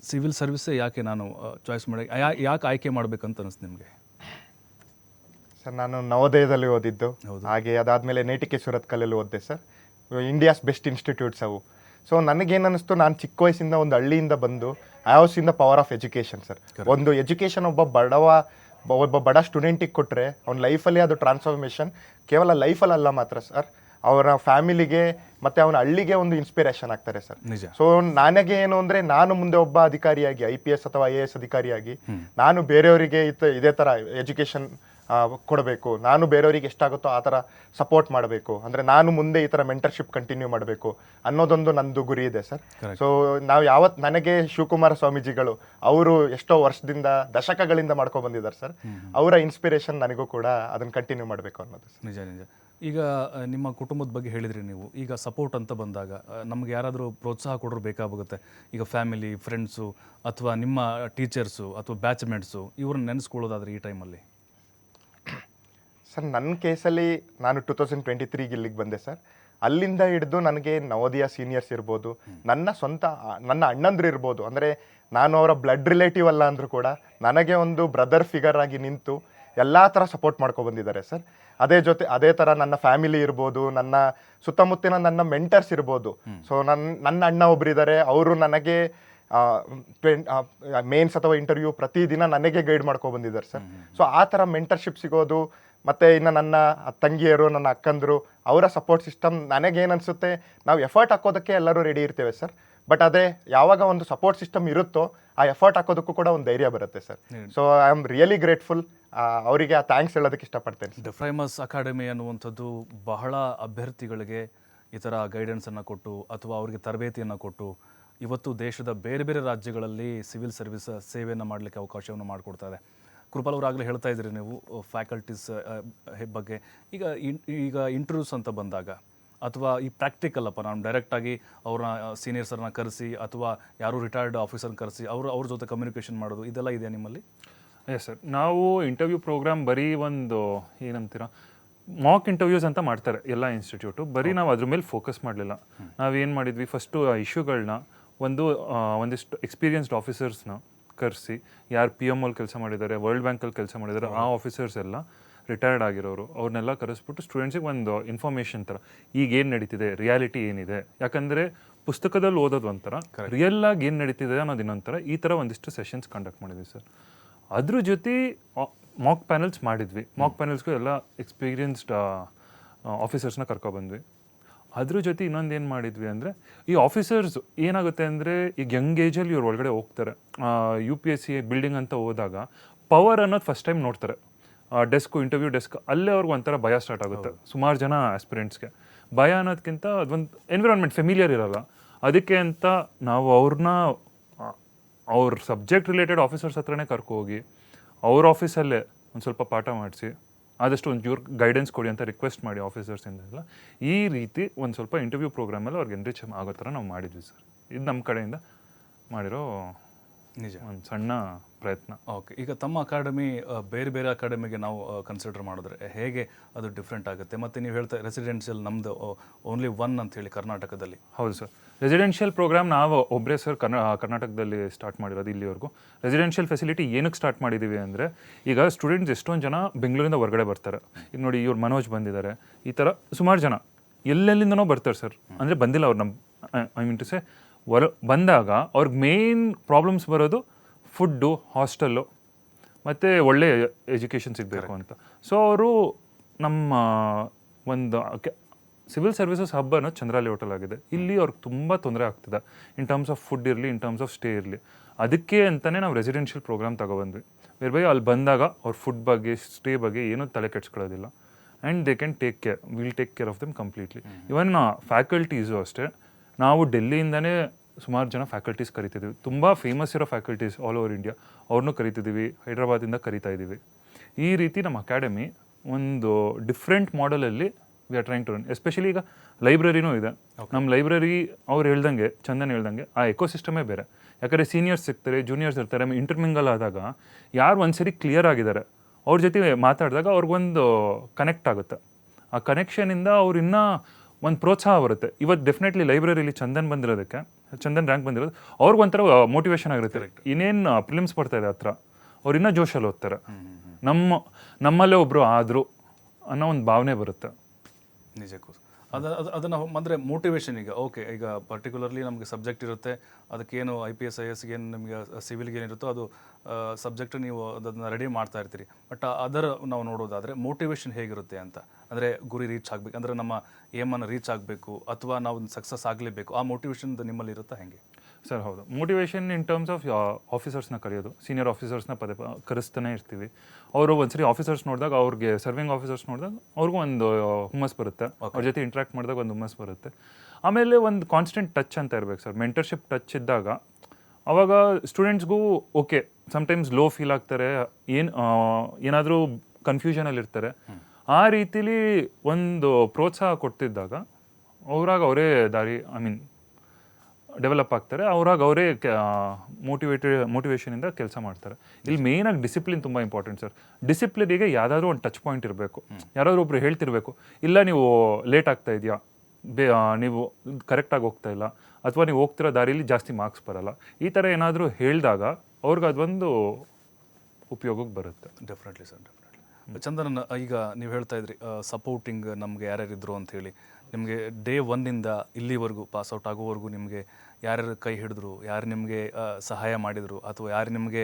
ಸಿವಿಲ್ ಸರ್ವಿಸೇ ಯಾಕೆ ನಾನು ಚಾಯ್ಸ್ ಮಾಡಿ ಯಾಕೆ ಆಯ್ಕೆ ಮಾಡಬೇಕಂತ ಅನಿಸ್ತು ನಿಮಗೆ? ಸರ್, ನಾನು ನವೋದಯದಲ್ಲಿ ಓದಿದ್ದು, ಹಾಗೆ ಅದಾದಮೇಲೆ ನೇಟಿಕೆ ಸುರತ್ಕಲ್ಲಲ್ಲಿ ಓದಿದೆ ಸರ್. ಇಂಡಿಯಾಸ್ ಬೆಸ್ಟ್ ಇನ್ಸ್ಟಿಟ್ಯೂಟ್ಸ್ ಅವು. ಸೊ ನನಗೇನು ಅನ್ನಿಸ್ತು, ನಾನು ಚಿಕ್ಕ ವಯಸ್ಸಿಂದ ಒಂದು ಹಳ್ಳಿಯಿಂದ ಬಂದು I have seen the power of education sir. ಒಂದು ಎಜುಕೇಷನ್ ಒಬ್ಬ ಒಬ್ಬ ಬಡ ಸ್ಟೂಡೆಂಟಿಗೆ ಕೊಟ್ಟರೆ ಅವ್ನ ಲೈಫಲ್ಲಿ ಅದು ಟ್ರಾನ್ಸ್ಫಾರ್ಮೇಷನ್ ಕೇವಲ ಲೈಫಲ್ಲಿ ಅಲ್ಲ ಮಾತ್ರ ಸರ್, ಅವರ ಫ್ಯಾಮಿಲಿಗೆ ಮತ್ತು ಅವನ ಹಳ್ಳಿಗೆ ಒಂದು ಇನ್ಸ್ಪಿರೇಷನ್ ಆಗ್ತಾರೆ ಸರ್. ನಿಜ. ಸೊ ನನಗೆ ಏನು ಅಂದರೆ, ನಾನು ಮುಂದೆ ಒಬ್ಬ ಅಧಿಕಾರಿಯಾಗಿ IPS ಅಥವಾ IAS ಅಧಿಕಾರಿಯಾಗಿ ನಾನು ಬೇರೆಯವರಿಗೆ ಇದೇ ಥರ ಎಜುಕೇಷನ್ ಕೊಡಬೇಕು, ನಾನು ಬೇರೆಯವರಿಗೆ ಎಷ್ಟಾಗುತ್ತೋ ಆ ಥರ ಸಪೋರ್ಟ್ ಮಾಡಬೇಕು, ಅಂದರೆ ನಾನು ಮುಂದೆ ಈ ಥರ ಮೆಂಟರ್ಶಿಪ್ ಕಂಟಿನ್ಯೂ ಮಾಡಬೇಕು ಅನ್ನೋದೊಂದು ನಂದು ಗುರಿ ಇದೆ ಸರ್. ಸೊ ನಾವು ನನಗೆ ಶಿವಕುಮಾರ ಸ್ವಾಮೀಜಿಗಳು ಅವರು ಎಷ್ಟೋ ವರ್ಷದಿಂದ ದಶಕಗಳಿಂದ ಮಾಡ್ಕೊಂಡು ಬಂದಿದ್ದಾರೆ ಸರ್, ಅವರ ಇನ್ಸ್ಪಿರೇಷನ್ ನನಗೂ ಕೂಡ ಅದನ್ನು ಕಂಟಿನ್ಯೂ ಮಾಡಬೇಕು ಅನ್ನೋದು ಸರ್. ನಿಜ ನಿಜ. ಈಗ ನಿಮ್ಮ ಕುಟುಂಬದ ಬಗ್ಗೆ ಹೇಳಿದ್ರಿ ನೀವು. ಈಗ ಸಪೋರ್ಟ್ ಅಂತ ಬಂದಾಗ ನಮ್ಗೆ ಯಾರಾದರೂ ಪ್ರೋತ್ಸಾಹ ಕೊಡೋರು ಬೇಕಾಗುತ್ತೆ. ಈಗ ಫ್ಯಾಮಿಲಿ, ಫ್ರೆಂಡ್ಸು ಅಥವಾ ನಿಮ್ಮ ಟೀಚರ್ಸು ಅಥವಾ ಬ್ಯಾಚ್ಮೇಟ್ಸು ಇವ್ರನ್ನ ನೆನೆಸ್ಕೊಳ್ಳೋದಾದ್ರೆ ಈ ಟೈಮಲ್ಲಿ? ಸರ್ ನನ್ನ ಕೇಸಲ್ಲಿ ನಾನು 2023 ಇಲ್ಲಿಗೆ ಬಂದೆ ಸರ್. ಅಲ್ಲಿಂದ ಹಿಡಿದು ನನಗೆ ನವೋದಯ ಸೀನಿಯರ್ಸ್ ಇರ್ಬೋದು, ನನ್ನ ಅಣ್ಣಂದ್ರು ಇರ್ಬೋದು, ಅಂದರೆ ನಾನು ಅವರ ಬ್ಲಡ್ ರಿಲೇಟಿವ್ ಅಲ್ಲ ಅಂದರೂ ಕೂಡ ನನಗೆ ಒಂದು ಬ್ರದರ್ ಫಿಗರ್ ಆಗಿ ನಿಂತು ಎಲ್ಲ ಥರ ಸಪೋರ್ಟ್ ಮಾಡ್ಕೊಂಡು ಬಂದಿದ್ದಾರೆ ಸರ್. ಅದೇ ಥರ ನನ್ನ ಫ್ಯಾಮಿಲಿ ಇರ್ಬೋದು, ನನ್ನ ಸುತ್ತಮುತ್ತಿನ ನನ್ನ ಮೆಂಟರ್ಸ್ ಇರ್ಬೋದು. ಸೊ ನನ್ನ ಅಣ್ಣ ಒಬ್ಬರಿದ್ದಾರೆ, ಅವರು ನನಗೆ ಮೇನ್ಸ್ ಅಥವಾ ಇಂಟರ್ವ್ಯೂ ಪ್ರತಿದಿನ ನನಗೆ ಗೈಡ್ ಮಾಡ್ಕೊಂಡು ಬಂದಿದ್ದಾರೆ ಸರ್. ಸೊ ಆ ಥರ ಮೆಂಟರ್ಶಿಪ್ ಸಿಗೋದು, ಮತ್ತು ಇನ್ನು ನನ್ನ ತಂಗಿಯರು, ನನ್ನ ಅಕ್ಕಂದರು, ಅವರ ಸಪೋರ್ಟ್ ಸಿಸ್ಟಮ್, ನನಗೇನನ್ಸುತ್ತೆ ನಾವು ಎಫರ್ಟ್ ಹಾಕೋದಕ್ಕೆ ಎಲ್ಲರೂ ರೆಡಿ ಇರ್ತೇವೆ ಸರ್. ಬಟ್ ಅದೇ ಯಾವಾಗ ಒಂದು ಸಪೋರ್ಟ್ ಸಿಸ್ಟಮ್ ಇರುತ್ತೋ ಆ ಎಫರ್ಟ್ ಹಾಕೋದಕ್ಕೂ ಕೂಡ ಒಂದು ಧೈರ್ಯ ಬರುತ್ತೆ sir. So I am really grateful, ಅವರಿಗೆ ಆ ಥ್ಯಾಂಕ್ಸ್ ಹೇಳೋದಕ್ಕೆ ಇಷ್ಟಪಡ್ತೇನೆ. ಡಿಫ್ರೈಮಸ್ ಅಕಾಡೆಮಿ ಅನ್ನುವಂಥದ್ದು ಬಹಳ ಅಭ್ಯರ್ಥಿಗಳಿಗೆ ಈ ಥರ ಗೈಡೆನ್ಸನ್ನು ಕೊಟ್ಟು ಅಥವಾ ಅವರಿಗೆ ತರಬೇತಿಯನ್ನು ಕೊಟ್ಟು ಇವತ್ತು ದೇಶದ ಬೇರೆ ಬೇರೆ ರಾಜ್ಯಗಳಲ್ಲಿ ಸಿವಿಲ್ ಸರ್ವಿಸ್ ಸೇವೆಯನ್ನು ಮಾಡಲಿಕ್ಕೆ ಅವಕಾಶವನ್ನು ಮಾಡಿಕೊಡ್ತಾ ಇದೆ. ಕೃಪಾಲ್ ಅವರಾಗಲೇ ಹೇಳ್ತಾ ಇದ್ರಿ ನೀವು ಫ್ಯಾಕಲ್ಟೀಸ್ ಬಗ್ಗೆ. ಈಗ ಇಂಟರ್ವ್ಯೂಸ್ ಅಂತ ಬಂದಾಗ ಅಥವಾ ಈ ಪ್ರಾಕ್ಟಿಕಲ್ ಅಪ್ಪ, ನಾನು ಡೈರೆಕ್ಟಾಗಿ ಅವ್ರನ್ನ ಸೀನಿಯರ್ಸರನ್ನ ಕರೆಸಿ ಅಥವಾ ಯಾರು ರಿಟೈರ್ಡ್ ಆಫೀಸರ್ನ ಕರೆಸಿ ಅವ್ರ ಜೊತೆ ಕಮ್ಯುನಿಕೇಷನ್ ಮಾಡೋದು, ಇದೆಲ್ಲ ಇದೆಯಾ ನಿಮ್ಮಲ್ಲಿ? ಎಸ್ ಸರ್, ನಾವು ಇಂಟರ್ವ್ಯೂ ಪ್ರೋಗ್ರಾಮ್ ಬರೀ ಒಂದು ಏನಂತೀರ ಮಾಕ್ ಇಂಟರ್ವ್ಯೂಸ್ ಅಂತ ಮಾಡ್ತಾರೆ ಎಲ್ಲ ಇನ್ಸ್ಟಿಟ್ಯೂಟು, ಬರೀ ನಾವು ಅದ್ರ ಮೇಲೆ ಫೋಕಸ್ ಮಾಡಲಿಲ್ಲ. ನಾವೇನು ಮಾಡಿದ್ವಿ, ಫಸ್ಟು ಇಶ್ಯೂಗಳನ್ನ ಒಂದಿಷ್ಟು ಎಕ್ಸ್ಪೀರಿಯನ್ಸ್ಡ್ ಆಫೀಸರ್ಸ್ನ ಕರೆಸಿ, ಯಾರು PMO ಅಲ್ಲಿ ಕೆಲಸ ಮಾಡಿದ್ದಾರೆ, ವರ್ಲ್ಡ್ ಬ್ಯಾಂಕಲ್ಲಿ ಕೆಲಸ ಮಾಡಿದ್ದಾರೆ, ಆ ಆಫೀಸರ್ಸ್ ಎಲ್ಲ ರಿಟೈರ್ಡ್ ಆಗಿರೋರು, ಅವ್ರನ್ನೆಲ್ಲ ಕರೆಸ್ಬಿಟ್ಟು ಸ್ಟೂಡೆಂಟ್ಸಿಗೆ ಒಂದು ಇನ್ಫಾರ್ಮೇಷನ್ ಥರ ಈಗ ಏನು ನಡೀತಿದೆ, ರಿಯಾಲಿಟಿ ಏನಿದೆ. ಯಾಕಂದರೆ ಪುಸ್ತಕದಲ್ಲಿ ಓದೋದು ಒಂಥರ, ರಿಯಲ್ ಆಗಿ ಏನು ನಡೀತಿದೆ ಅನ್ನೋದು ಇನ್ನೊಂಥರ. ಈ ಥರ ಒಂದಿಷ್ಟು ಸೆಷನ್ಸ್ ಕಂಡಕ್ಟ್ ಮಾಡಿದ್ವಿ ಸರ್. ಅದ್ರ ಜೊತೆ ಮಾಕ್ ಪ್ಯಾನಲ್ಸ್ ಮಾಡಿದ್ವಿ. ಮಾಕ್ ಪ್ಯಾನಲ್ಸ್ಗೂ ಎಲ್ಲ ಎಕ್ಸ್ಪೀರಿಯನ್ಸ್ಡ್ ಆಫೀಸರ್ಸ್ನ ಕರ್ಕೊಬಂದ್ವಿ. ಅದ್ರ ಜೊತೆ ಇನ್ನೊಂದು ಏನು ಮಾಡಿದ್ವಿ ಅಂದರೆ, ಈ ಆಫೀಸರ್ಸ್ ಏನಾಗುತ್ತೆ ಅಂದರೆ ಈಗ ಯಂಗ್ ಏಜಲ್ಲಿ ಇವ್ರು ಒಳಗಡೆ ಹೋಗ್ತಾರೆ, UPSC ಬಿಲ್ಡಿಂಗ್ ಅಂತ ಹೋದಾಗ ಪವರ್ ಅನ್ನೋದು ಫಸ್ಟ್ ಟೈಮ್ ನೋಡ್ತಾರೆ. ಡೆಸ್ಕು, ಇಂಟರ್ವ್ಯೂ ಡೆಸ್ಕ್, ಅಲ್ಲೇ ಅವ್ರಿಗೆ ಒಂಥರ ಭಯ ಸ್ಟಾರ್ಟ್ ಆಗುತ್ತೆ ಸುಮಾರು ಜನ ಆಸ್ಪಿರೆಂಟ್ಸ್ಗೆ. ಭಯ ಅನ್ನೋದಕ್ಕಿಂತ ಅದೊಂದು ಎನ್ವಿರಾನ್ಮೆಂಟ್ ಫೆಮಿಲಿಯರ್ ಇರಲ್ಲ. ಅದಕ್ಕೆ ಅಂತ ನಾವು ಅವ್ರ ಸಬ್ಜೆಕ್ಟ್ ರಿಲೇಟೆಡ್ ಆಫೀಸರ್ಸ್ ಹತ್ರನೇ ಕರ್ಕೋಗಿ ಅವ್ರ ಆಫೀಸಲ್ಲೇ ಒಂದು ಸ್ವಲ್ಪ ಪಾಠ ಮಾಡಿಸಿ, ಆದಷ್ಟು ಒಂದು ಇವ್ರ ಗೈಡೆನ್ಸ್ ಕೊಡಿ ಅಂತ ರಿಕ್ವೆಸ್ಟ್ ಮಾಡಿ ಆಫೀಸರ್ಸಿಂದೆಲ್ಲ. ಈ ರೀತಿ ಒಂದು ಸ್ವಲ್ಪ ಇಂಟರ್ವ್ಯೂ ಪ್ರೋಗ್ರಾಮಲ್ಲಿ ಅವ್ರಿಗೆ ಎನ್ರಿಚ್ ಆಗೋ ಥರ ನಾವು ಮಾಡಿದ್ವಿ ಸರ್. ಇದು ನಮ್ಮ ಕಡೆಯಿಂದ ಮಾಡಿರೋ ನಿಜ ಒಂದು ಸಣ್ಣ ಪ್ರಯತ್ನ. ಓಕೆ. ಈಗ ತಮ್ಮ ಅಕಾಡೆಮಿ ಬೇರೆ ಬೇರೆ ಅಕಾಡೆಮಿಗೆ ನಾವು ಕನ್ಸಿಡರ್ ಮಾಡಿದ್ರೆ ಹೇಗೆ ಅದು ಡಿಫ್ರೆಂಟ್ ಆಗುತ್ತೆ? ಮತ್ತು ನೀವು ಹೇಳ್ತಾ ರೆಸಿಡೆನ್ಷಿಯಲ್ ನಮ್ಮದು ಓನ್ಲಿ 1 ಅಂತ ಹೇಳಿ ಕರ್ನಾಟಕದಲ್ಲಿ. ಹೌದು ಸರ್, ರೆಸಿಡೆನ್ಷಿಯಲ್ ಪ್ರೋಗ್ರಾಮ್ ನಾವು ಒಬ್ಬರೇ ಸರ್ ಕರ್ನಾಟಕದಲ್ಲಿ ಸ್ಟಾರ್ಟ್ ಮಾಡಿರೋದು ಇಲ್ಲಿವರೆಗೂ. ರೆಸಿಡೆನ್ಷಿಯಲ್ ಫೆಸಿಲಿಟಿ ಏನಕ್ಕೆ ಸ್ಟಾರ್ಟ್ ಮಾಡಿದ್ದೀವಿ ಅಂದರೆ, ಈಗ ಸ್ಟೂಡೆಂಟ್ಸ್ ಎಷ್ಟೊಂದು ಜನ ಬೆಂಗಳೂರಿಂದ ಹೊರಗಡೆ ಬರ್ತಾರೆ. ಈಗ ನೋಡಿ, ಇವ್ರು ಮನೋಜ್ ಬಂದಿದ್ದಾರೆ, ಈ ಥರ ಸುಮಾರು ಜನ ಎಲ್ಲೆಲ್ಲಿಂದನೋ ಬರ್ತಾರೆ ಸರ್. ಅಂದರೆ ಬಂದಿಲ್ಲ ಅವ್ರು, ಐ ಮೀನ್ ಟು ಸೇ ಬಂದಾಗ ಅವ್ರಿಗೆ ಮೇನ್ ಪ್ರಾಬ್ಲಮ್ಸ್ ಬರೋದು ಫುಡ್ಡು, ಹಾಸ್ಟೆಲ್ಲು ಮತ್ತು ಒಳ್ಳೆ ಎಜುಕೇಷನ್ ಸಿಗಬೇಕು ಅಂತ. ಸೊ ಅವರು ನಮ್ಮ ಒಂದು ಸಿವಿಲ್ ಸರ್ವಿಸಸ್ ಹಬ್ ಅನ್ನೋದು ಚಂದ್ರಾಲಿ ಹೋಟೆಲ್ ಆಗಿದೆ. ಇಲ್ಲಿ ಅವ್ರಿಗೆ ತುಂಬ ತೊಂದರೆ ಆಗ್ತಿದೆ ಇನ್ ಟರ್ಮ್ಸ್ ಆಫ್ ಫುಡ್ ಇರಲಿ, ಇನ್ ಟರ್ಮ್ಸ್ ಆಫ್ ಸ್ಟೇ ಇರಲಿ. ಅದಕ್ಕೆ ಅಂತಲೇ ನಾವು ರೆಸಿಡೆನ್ಷಿಯಲ್ ಪ್ರೋಗ್ರಾಮ್ ತಗೊಬಂದ್ವಿ. ಬೇರೆ ಅಲ್ಲಿ ಬಂದಾಗ ಅವ್ರ ಫುಡ್ ಬಗ್ಗೆ, ಸ್ಟೇ ಬಗ್ಗೆ ಏನೂ ತಲೆ ಕೆಡ್ಸ್ಕೊಳ್ಳೋದಿಲ್ಲ. And they can will take care of them completely. Even faculties ಅಷ್ಟೇ, ನಾವು ಡೆಲ್ಲಿಯಿಂದನೇ ಸುಮಾರು ಜನ ಫ್ಯಾಕಲ್ಟೀಸ್ ಕರಿತಿದ್ದೀವಿ. ತುಂಬ ಫೇಮಸ್ ಇರೋ ಫ್ಯಾಕಲ್ಟೀಸ್ ಆಲ್ ಓವರ್ ಇಂಡಿಯಾ, ಅವ್ರನ್ನೂ ಕರಿತಿದ್ದೀವಿ. ಹೈದ್ರಾಬಾದಿಂದ ಕರಿತಾ ಇದ್ದೀವಿ. ಈ ರೀತಿ ನಮ್ಮ ಅಕಾಡೆಮಿ ಒಂದು ಡಿಫ್ರೆಂಟ್ ಮಾಡಲಲ್ಲಿ we are trying to run. Especially ಈಗ ಲೈಬ್ರರಿನೂ ಇದೆ. ನಮ್ಮ ಲೈಬ್ರರಿ ಅವ್ರು ಹೇಳ್ದಂಗೆ, ಚಂದನ್ ಹೇಳ್ದಂಗೆ, ಆ ಎಕೋಸಿಸ್ಟಮೇ ಬೇರೆ. ಯಾಕಂದರೆ ಸೀನಿಯರ್ಸ್ ಸಿಗ್ತಾರೆ, ಜೂನಿಯರ್ಸ್ ಇರ್ತಾರೆ, ಇಂಟರ್ಮಿಂಗಲ್ ಆದಾಗ ಯಾರು ಒಂದ್ಸರಿ ಕ್ಲಿಯರ್ ಆಗಿದ್ದಾರೆ ಅವ್ರ ಜೊತೆ ಮಾತಾಡಿದಾಗ ಅವ್ರಿಗೊಂದು ಕನೆಕ್ಟ್ ಆಗುತ್ತೆ. ಆ ಕನೆಕ್ಷನಿಂದ ಅವ್ರು ಇನ್ನೂ ಒಂದು ಪ್ರೋತ್ಸಾಹ ಬರುತ್ತೆ. ಇವತ್ತು ಡೆಫಿನೆಟ್ಲಿ ಲೈಬ್ರರಿಲಿ ಚಂದನ್ ರ್ಯಾಂಕ್ ಬಂದಿರೋದು ಅವ್ರಿಗೊಂಥರ ಮೋಟಿವೇಶನ್ ಆಗಿರುತ್ತೆ. ಇನ್ನೇನು ಪ್ರಿಲಿಮ್ಸ್ ಬರ್ತಾ ಇದೆ ಹತ್ರ, ಅವ್ರು ಇನ್ನೂ ಜೋಶಲ್ಲಿ ಓದ್ತಾರೆ. ನಮ್ಮಲ್ಲೇ ಒಬ್ಬರು ಆದರು ಅನ್ನೋ ಒಂದು ಭಾವನೆ ಬರುತ್ತೆ. ನಿಜಕ್ಕೂ ಅದನ್ನು ಅಂದರೆ ಮೋಟಿವೇಶನ್ ಈಗ ಓಕೆ ಈಗ ಪರ್ಟಿಕ್ಯುಲರ್ಲಿ ನಮಗೆ ಸಬ್ಜೆಕ್ಟ್ ಇರುತ್ತೆ ಅದಕ್ಕೇನು IPS IAS ಏನು ನಿಮಗೆ ಸಿವಿಲ್ಗೆ ಏನಿರುತ್ತೋ ಅದು ಸಬ್ಜೆಕ್ಟ್ ನೀವು ಅದನ್ನು ರೆಡಿ ಮಾಡ್ತಾ ಇರ್ತೀರಿ. ಬಟ್ ಅದರ ನಾವು ನೋಡೋದಾದರೆ ಮೋಟಿವೇಶನ್ ಹೇಗಿರುತ್ತೆ ಅಂತ, ಅಂದರೆ ಗುರಿ ರೀಚ್ ಆಗಬೇಕು ಅಂದರೆ ನಮ್ಮ ಏಮನ್ನು ರೀಚ್ ಆಗಬೇಕು ಅಥವಾ ನಾವು ಸಕ್ಸಸ್ ಆಗಲೇಬೇಕು, ಆ ಮೋಟಿವೇಶನ್ ನಿಮ್ಮಲ್ಲಿ ಇರುತ್ತಾ ಹೆಂಗೆ? ಸರ್ ಹೌದು, ಮೋಟಿವೇಶನ್ ಇನ್ ಟರ್ಮ್ಸ್ ಆಫ್ ಆಫೀಸರ್ಸ್ನ ಕರೆಯೋದು, ಸೀನಿಯರ್ ಆಫೀಸರ್ಸ್ನ ಕರೆಸ್ತಾನೆ ಇರ್ತೀವಿ. ಅವರು ಒಂದ್ಸರಿ ಆಫೀಸರ್ಸ್ ನೋಡಿದಾಗ, ಅವ್ರಿಗೆ ಸರ್ವಿಂಗ್ ಆಫೀಸರ್ಸ್ ನೋಡಿದಾಗ ಅವ್ರಿಗೂ ಒಂದು ಹುಮ್ಮಸ್ ಬರುತ್ತೆ, ಅವ್ರ ಜೊತೆ ಇಂಟ್ರಾಕ್ಟ್ ಮಾಡಿದಾಗ ಒಂದು ಹುಮ್ಮಸ್ ಬರುತ್ತೆ. ಆಮೇಲೆ ಒಂದು ಕಾನ್ಸ್ಟೆಂಟ್ ಟಚ್ ಅಂತ ಇರಬೇಕು ಸರ್, ಮೆಂಟರ್ಶಿಪ್ ಟಚ್ ಇದ್ದಾಗ ಅವಾಗ ಸ್ಟೂಡೆಂಟ್ಸ್ಗೂ ಓಕೆ ಸಮ್ಟೈಮ್ಸ್ ಲೋ ಫೀಲ್ ಆಗ್ತಾರೆ, ಏನಾದರೂ ಕನ್ಫ್ಯೂಷನಲ್ಲಿ ಇರ್ತಾರೆ. ಆ ರೀತಿಲಿ ಒಂದು ಪ್ರೋತ್ಸಾಹ ಕೊಡ್ತಿದ್ದಾಗ ಅವರೇ ದಾರಿ ಡೆವಲಪ್ ಆಗ್ತಾರೆ, ಅವರೇ ಮೋಟಿವೇಶನಿಂದ ಕೆಲಸ ಮಾಡ್ತಾರೆ. ಇಲ್ಲಿ ಮೇಯ್ನಾಗಿ ಡಿಸಿಪ್ಲಿನ್ ತುಂಬ ಇಂಪಾರ್ಟೆಂಟ್ ಸರ್. ಡಿಸಿಪ್ಲಿನಿಗೆ ಯಾವುದಾದ್ರೂ ಒಂದು ಟಚ್ ಪಾಯಿಂಟ್ ಇರಬೇಕು, ಯಾರಾದರೂ ಒಬ್ರು ಹೇಳ್ತಿರ್ಬೇಕು, ಇಲ್ಲ ನೀವು ಲೇಟ್ ಆಗ್ತಾ ಇದೆಯಾ, ನೀವು ಕರೆಕ್ಟಾಗಿ ಹೋಗ್ತಾ ಇಲ್ಲ, ಅಥವಾ ನೀವು ಹೋಗ್ತಿರೋ ದಾರಿಯಲ್ಲಿ ಜಾಸ್ತಿ ಮಾರ್ಕ್ಸ್ ಬರಲ್ಲ, ಈ ಥರ ಏನಾದರೂ ಹೇಳಿದಾಗ ಅವ್ರಿಗೆ ಅದೊಂದು ಉಪಯೋಗಕ್ಕೆ ಬರುತ್ತೆ. Definitely sir, definitely. ಚಂದನ್, ಈಗ ನೀವು ಹೇಳ್ತಾ ಇದ್ರಿ ಸಪೋರ್ಟಿಂಗ್ ನಮಗೆ ಯಾರ್ಯಾರಿದ್ರು ಅಂಥೇಳಿ, ನಿಮಗೆ ಡೇ 1ಇಂದ ಇಲ್ಲಿವರೆಗೂ ಪಾಸ್ಔಟ್ ಆಗೋವರೆಗೂ ನಿಮಗೆ ಯಾರ್ಯಾರು ಕೈ ಹಿಡಿದ್ರು, ಯಾರು ನಿಮಗೆ ಸಹಾಯ ಮಾಡಿದರು, ಅಥವಾ ಯಾರು ನಿಮಗೆ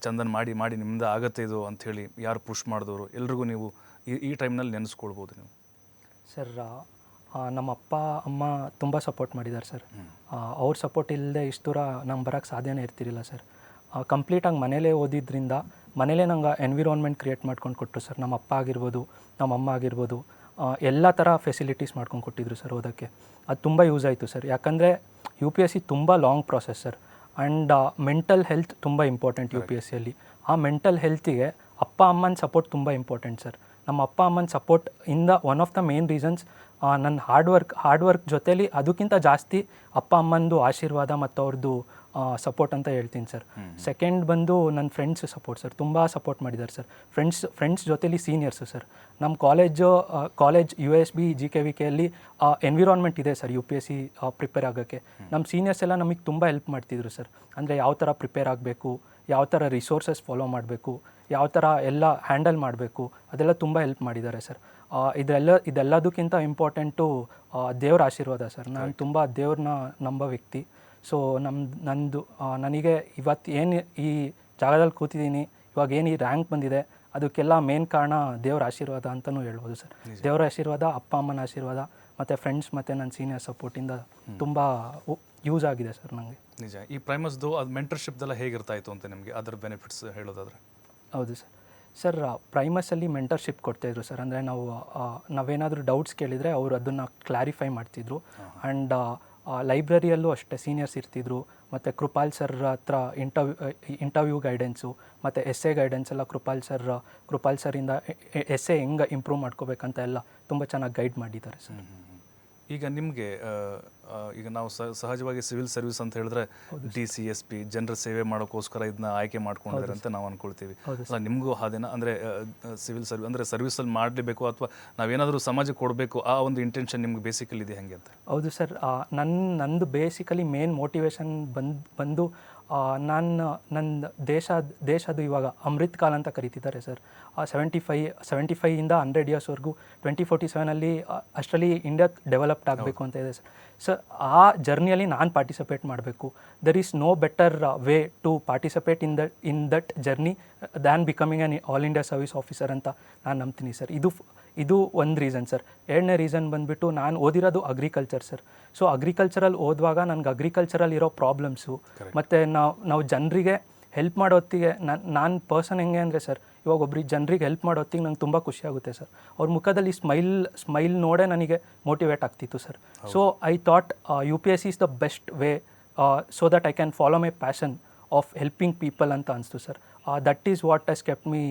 ಚಂದನ್ ಮಾಡಿ ನಿಮ್ಮಿಂದ ಆಗತ್ತೆ ಇದು ಅಂಥೇಳಿ ಯಾರು ಪುಷ್ ಮಾಡಿದವರು, ಎಲ್ರಿಗೂ ನೀವು ಈ ಟೈಮ್ನಲ್ಲಿ ನೆನೆಸ್ಕೊಳ್ಬೋದು ನೀವು? ಸರ್ ನಮ್ಮ ಅಪ್ಪ ಅಮ್ಮ ತುಂಬ ಸಪೋರ್ಟ್ ಮಾಡಿದ್ದಾರೆ ಸರ್. ಅವ್ರ ಸಪೋರ್ಟ್ ಇಲ್ಲದೆ ಇಷ್ಟು ದೂರ ನಂಗೆ ಬರೋಕ್ಕೆ ಸಾಧ್ಯನೇ ಇರ್ತಿರಲಿಲ್ಲ ಸರ್. ಕಂಪ್ಲೀಟಾಗಿ ಮನೇಲೇ ಓದಿದ್ರಿಂದ ಮನೇಲೇ ನಂಗೆ ಎನ್ವಿರಾನ್ಮೆಂಟ್ ಕ್ರಿಯೇಟ್ ಮಾಡ್ಕೊಂಡು ಕೊಟ್ಟರು ಸರ್. ನಮ್ಮ ಅಪ್ಪ ಆಗಿರ್ಬೋದು, ನಮ್ಮ ಅಮ್ಮ ಆಗಿರ್ಬೋದು, ಎಲ್ಲ ಥರ ಫೆಸಿಲಿಟೀಸ್ ಮಾಡ್ಕೊಂಡು ಕೊಟ್ಟಿದ್ರು ಸರ್ ಓದೋಕ್ಕೆ. ಅದು ತುಂಬ ಯೂಸ್ ಆಯಿತು ಸರ್. ಯಾಕಂದರೆ UPSC ತುಂಬ long process sir. And mental health ತುಂಬ ಇಂಪಾರ್ಟೆಂಟ್ UPSCಯಲ್ಲಿ. ಆ ಮೆಂಟಲ್ ಹೆಲ್ತಿಗೆ ಅಪ್ಪ ಅಮ್ಮನ ಸಪೋರ್ಟ್ ತುಂಬ ಇಂಪಾರ್ಟೆಂಟ್ ಸರ್. ನಮ್ಮ ಅಪ್ಪ ಅಮ್ಮನ ಸಪೋರ್ಟ್ ಇಂದ one of the main reasons ನನ್ನ ಹಾರ್ಡ್ ವರ್ಕ್ ಜೊತೇಲಿ ಅದಕ್ಕಿಂತ ಜಾಸ್ತಿ ಅಪ್ಪ ಅಮ್ಮಂದು ಆಶೀರ್ವಾದ ಮತ್ತು ಅವ್ರದ್ದು ಸಪೋರ್ಟ್ ಅಂತ ಹೇಳ್ತೀನಿ ಸರ್. ಸೆಕೆಂಡ್ ಬಂದು ನನ್ನ ಫ್ರೆಂಡ್ಸ್ ಸಪೋರ್ಟ್ ಸರ್, ತುಂಬ ಸಪೋರ್ಟ್ ಮಾಡಿದ್ದಾರೆ ಸರ್. ಫ್ರೆಂಡ್ಸ್ ಜೊತೇಲಿ ಸೀನಿಯರ್ಸು ಸರ್. ನಮ್ಮ ಕಾಲೇಜ್ USB GKVKಯಲ್ಲಿ ಎನ್ವಿರಾನ್ಮೆಂಟ್ ಇದೆ ಸರ್ UPSC ಪ್ರಿಪೇರ್ ಆಗೋಕ್ಕೆ. ನಮ್ಮ ಸೀನಿಯರ್ಸ್ ಎಲ್ಲ ನಮಗೆ ತುಂಬ ಹೆಲ್ಪ್ ಮಾಡ್ತಿದ್ರು ಸರ್. ಅಂದರೆ ಯಾವ ಥರ ಪ್ರಿಪೇರ್ ಆಗಬೇಕು, ಯಾವ ಥರ ರಿಸೋರ್ಸಸ್ ಫಾಲೋ ಮಾಡಬೇಕು, ಯಾವ ಥರ ಎಲ್ಲ ಹ್ಯಾಂಡಲ್ ಮಾಡಬೇಕು, ಅದೆಲ್ಲ ತುಂಬ ಹೆಲ್ಪ್ ಮಾಡಿದ್ದಾರೆ ಸರ್. ಇದೆಲ್ಲದಕ್ಕಿಂತ ಇಂಪಾರ್ಟೆಂಟು ದೇವ್ರ ಆಶೀರ್ವಾದ ಸರ್. ನಾನು ತುಂಬ ದೇವ್ರನ್ನ ನಂಬೋ ವ್ಯಕ್ತಿ. ಸೊ ನನಗೆ ಇವತ್ತು ಏನು ಈ ಜಾಗದಲ್ಲಿ ಕೂತಿದ್ದೀನಿ, ಇವಾಗ ಏನು ಈ ರ್ಯಾಂಕ್ ಬಂದಿದೆ, ಅದಕ್ಕೆಲ್ಲ ಮೇನ್ ಕಾರಣ ದೇವ್ರ ಆಶೀರ್ವಾದ ಅಂತಲೂ ಹೇಳ್ಬೋದು ಸರ್. ದೇವರ ಆಶೀರ್ವಾದ, ಅಪ್ಪ ಅಮ್ಮನ ಆಶೀರ್ವಾದ ಮತ್ತು ಫ್ರೆಂಡ್ಸ್ ಮತ್ತು ನನ್ನ ಸೀನಿಯರ್ ಸಪೋರ್ಟಿಂದ ತುಂಬ ಯೂಸ್ ಆಗಿದೆ ಸರ್ ನನಗೆ. ನಿಜ. ಈ ಪ್ರೈಮಸ್ದು ಅದು ಮೆಂಟರ್ಶಿಪ್ದೆಲ್ಲ ಹೇಗಿರ್ತಾ ಇತ್ತು ಅಂತ ನಿಮಗೆ ಅದರ ಬೆನಿಫಿಟ್ಸ್ ಹೇಳೋದಾದರೆ? ಹೌದು ಸರ್. ಪ್ರೈಮಸಲ್ಲಿ ಮೆಂಟರ್ಶಿಪ್ ಕೊಡ್ತಾಯಿದ್ರು ಸರ್. ಅಂದರೆ ನಾವೇನಾದರೂ ಡೌಟ್ಸ್ ಕೇಳಿದರೆ ಅವರು ಅದನ್ನು ಕ್ಲಾರಿಫೈ ಮಾಡ್ತಿದ್ರು. ಆ್ಯಂಡ್ ಲೈಬ್ರರಿಯಲ್ಲೂ ಅಷ್ಟೇ ಸೀನಿಯರ್ಸ್ ಇರ್ತಿದ್ರು. ಮತ್ತು ಕೃಪಾಲ್ ಸರ್ ಹತ್ರ ಇಂಟರ್ವ್ಯೂ ಗೈಡೆನ್ಸು ಮತ್ತು ಎಸ್ಸೆ ಗೈಡೆನ್ಸ್ ಎಲ್ಲ ಕೃಪಾಲ್ ಸರಿಂದ ಎಸ್ಸೆ ಹೆಂಗೆ ಇಂಪ್ರೂವ್ ಮಾಡ್ಕೋಬೇಕಂತ ಎಲ್ಲ ತುಂಬ ಚೆನ್ನಾಗಿ ಗೈಡ್ ಮಾಡಿದ್ದಾರೆ ಸರ್. ಈಗ ನಿಮಗೆ ಈಗ ನಾವು ಸಹಜವಾಗಿ ಸಿವಿಲ್ ಸರ್ವಿಸ್ ಅಂತ ಹೇಳಿದ್ರೆ DCSP ಜನರ ಸೇವೆ ಮಾಡೋಕ್ಕೋಸ್ಕರ ಇದನ್ನ ಆಯ್ಕೆ ಮಾಡ್ಕೊಂಡಿದ್ದಾರೆ ಅಂತ ನಾವು ಅನ್ಕೊಳ್ತೀವಿ. ಅಲ್ಲ, ನಿಮಗೂ ಅದೇನ ಅಂದರೆ ಸಿವಿಲ್ ಸರ್ವಿಸ್ ಅಂದರೆ ಸರ್ವಿಸಲ್ಲಿ ಮಾಡಲೇಬೇಕು ಅಥವಾ ನಾವೇನಾದರೂ ಸಮಾಜಕ್ಕೆ ಕೊಡಬೇಕು, ಆ ಒಂದು ಇಂಟೆನ್ಷನ್ ನಿಮ್ಗೆ ಬೇಸಿಕಲಿ ಇದೆ ಹೆಂಗೆ ಅಂತ? ಹೌದು ಸರ್. ನಂದು ಬೇಸಿಕಲಿ ಮೇನ್ ಮೋಟಿವೇಶನ್ ಬಂದು ನನ್ನ ದೇಶದ್ದು ಇವಾಗ ಅಮೃತ್ ಕಾಲ್ ಅಂತ ಕರೀತಿದ್ದಾರೆ ಸರ್. 75ಇಂದ 100 ಇಯರ್ಸ್ವರೆಗೂ 2047ಅಲ್ಲಿ ಅಷ್ಟರಲ್ಲಿ ಇಂಡಿಯಾ ಡೆವಲಪ್ಡ್ ಆಗಬೇಕು ಅಂತ ಇದೆ ಸರ್. ಆ ಜರ್ನಿಯಲ್ಲಿ ನಾನು ಪಾರ್ಟಿಸಿಪೇಟ್ ಮಾಡಬೇಕು. There is no better way to participate in that journey than becoming an all India service officer ಅಂತ ನಾನು ನಂಬ್ತೀನಿ ಸರ್. ಇದು ಒಂದು ರೀಸನ್ ಸರ್. ಎರಡನೇ ರೀಸನ್ ಬಂದುಬಿಟ್ಟು ನಾನು ಓದಿರೋದು ಅಗ್ರಿಕಲ್ಚರ್ ಸರ್. ಸೊ ಅಗ್ರಿಕಲ್ಚರಲ್ಲಿ ಓದುವಾಗ ನನಗೆ ಅಗ್ರಿಕಲ್ಚರಲ್ಲಿ ಇರೋ ಪ್ರಾಬ್ಲಮ್ಸು ಮತ್ತು ನಾವು ಜನರಿಗೆ ಹೆಲ್ಪ್ ಮಾಡೋ ಹೊತ್ತಿಗೆ ನಾನು ಪರ್ಸನ್ ಹೆಂಗೆ ಅಂದರೆ ಸರ್, ಇವಾಗ ಒಬ್ರಿಗೆ ಜನರಿಗೆ ಹೆಲ್ಪ್ ಮಾಡೋ ಹೊತ್ತಿಗೆ ನಂಗೆ ತುಂಬ ಖುಷಿ ಆಗುತ್ತೆ ಸರ್. ಅವ್ರ ಮುಖದಲ್ಲಿ ಸ್ಮೈಲ್ ನೋಡೇ ನನಗೆ ಮೋಟಿವೇಟ್ ಆಗ್ತಿತ್ತು sir. So I thought UPSC is the best way so that I can follow my passion of helping people ಅಂತ ಅನಿಸ್ತು sir. That is what has kept me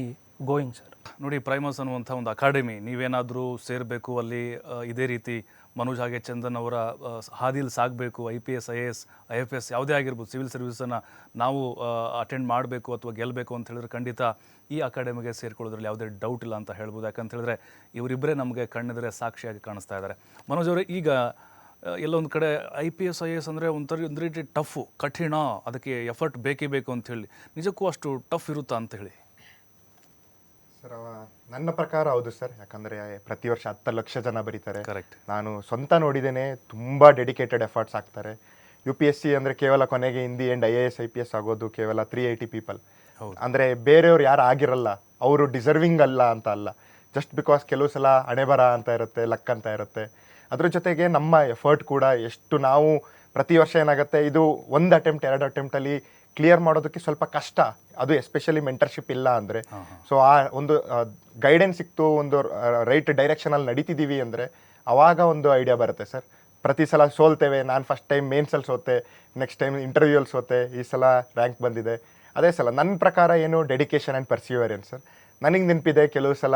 going sir. ನೋಡಿ, Primus ಅನ್ನುವಂಥ ಒಂದು academy ನೀವೇನಾದರೂ ಸೇರಬೇಕು, ಅಲ್ಲಿ ಇದೇ ರೀತಿ ಮನೋಜ್ ಹಾಗೆ ಚಂದನ್ ಅವರ ಹಾದಿಯಲ್ಲಿ ಸಾಗಬೇಕು, IPS IAS IFS ಯಾವುದೇ ಆಗಿರ್ಬೋದು ಸಿವಿಲ್ ಸರ್ವಿಸನ್ನು ನಾವು ಅಟೆಂಡ್ ಮಾಡಬೇಕು ಅಥವಾ ಗೆಲ್ಲಬೇಕು ಅಂತ ಹೇಳಿದ್ರೆ ಖಂಡಿತ ಈ ಅಕಾಡೆಮಿಗೆ ಸೇರಿಕೊಳ್ಳೋದ್ರಲ್ಲಿ ಯಾವುದೇ ಡೌಟ್ ಇಲ್ಲ ಅಂತ ಹೇಳ್ಬೋದು. ಯಾಕಂತ ಹೇಳಿದ್ರೆ ಇವರಿಬ್ಬರೇ ನಮಗೆ ಕಣ್ಣೆದುರೇ ಸಾಕ್ಷಿಯಾಗಿ ಕಾಣಿಸ್ತಾ ಇದ್ದಾರೆ. ಮನೋಜ್ ಅವರೇ, ಈಗ ಎಲ್ಲೊಂದು ಕಡೆ IPS IAS ಅಂದರೆ ಒಂದು ರೀತಿ ಟಫು, ಕಠಿಣ, ಅದಕ್ಕೆ ಎಫರ್ಟ್ ಬೇಕೇ ಬೇಕು ಅಂತ ಹೇಳಿ, ನಿಜಕ್ಕೂ ಅಷ್ಟು ಟಫ್ ಇರುತ್ತಾ ಅಂತ ಹೇಳಿ? ಸರ್ ನನ್ನ ಪ್ರಕಾರ ಹೌದು ಸರ್, ಯಾಕಂದರೆ ಪ್ರತಿ ವರ್ಷ 10 ಲಕ್ಷ ಜನ ಬರೀತಾರೆ. ಕರೆಕ್ಟ್. ನಾನು ಸ್ವಂತ ನೋಡಿದ್ದೇನೆ, ತುಂಬ ಡೆಡಿಕೇಟೆಡ್ ಎಫರ್ಟ್ಸ್ ಹಾಕ್ತಾರೆ. UPSC ಅಂದರೆ ಕೇವಲ ಕೊನೆಗೆ in the end IAS IPS ಆಗೋದು ಕೇವಲ 380 ಪೀಪಲ್. ಅಂದರೆ ಬೇರೆಯವ್ರು ಯಾರು ಆಗಿರಲ್ಲ, ಅವರು ಡಿಸರ್ವಿಂಗ್ ಅಲ್ಲ ಅಂತ ಅಲ್ಲ, ಜಸ್ಟ್ ಬಿಕಾಸ್ ಕೆಲವು ಸಲ ಹಣೆ ಬರ ಅಂತ ಇರುತ್ತೆ, ಲಕ್ ಅಂತ ಇರುತ್ತೆ. ಅದ್ರ ಜೊತೆಗೆ ನಮ್ಮ ಎಫರ್ಟ್ ಕೂಡ ಎಷ್ಟು ನಾವು ಪ್ರತಿ ವರ್ಷ ಏನಾಗುತ್ತೆ, ಇದು 1 ಅಟೆಂಪ್ಟ್ 2 ಅಟೆಂಪ್ಟಲ್ಲಿ ಕ್ಲಿಯರ್ ಮಾಡೋದಕ್ಕೆ ಸ್ವಲ್ಪ ಕಷ್ಟ, ಅದು ಎಸ್ಪೆಷಲಿ ಮೆಂಟರ್ಶಿಪ್ ಇಲ್ಲ ಅಂದರೆ. ಸೊ ಆ ಒಂದು ಗೈಡೆನ್ಸ್ ಸಿಕ್ತು, ಒಂದು ರೈಟ್ ಡೈರೆಕ್ಷನಲ್ಲಿ ನಡೀತಿದ್ದೀವಿ ಅಂದರೆ ಆವಾಗ ಒಂದು ಐಡಿಯಾ ಬರುತ್ತೆ ಸರ್. ಪ್ರತಿ ಸಲ ಸೋಲ್ತೇವೆ, ನಾನು ಫಸ್ಟ್ ಟೈಮ್ ಮೇನ್ಸಲ್ಲಿ ಸೋತೆ, ನೆಕ್ಸ್ಟ್ ಟೈಮ್ ಇಂಟರ್ವ್ಯೂಲ್ಲಿ ಸೋತೆ, ಈ ಸಲ ರ್ಯಾಂಕ್ ಬಂದಿದೆ. ಅದೇ ಸಲ ನನ್ನ ಪ್ರಕಾರ ಏನು ಡೆಡಿಕೇಶನ್ ಆ್ಯಂಡ್ ಪರ್ಸಿವರೆನ್ಸ್ ಸರ್. ನನಗೆ ನೆನಪಿದೆ, ಕೆಲವು ಸಲ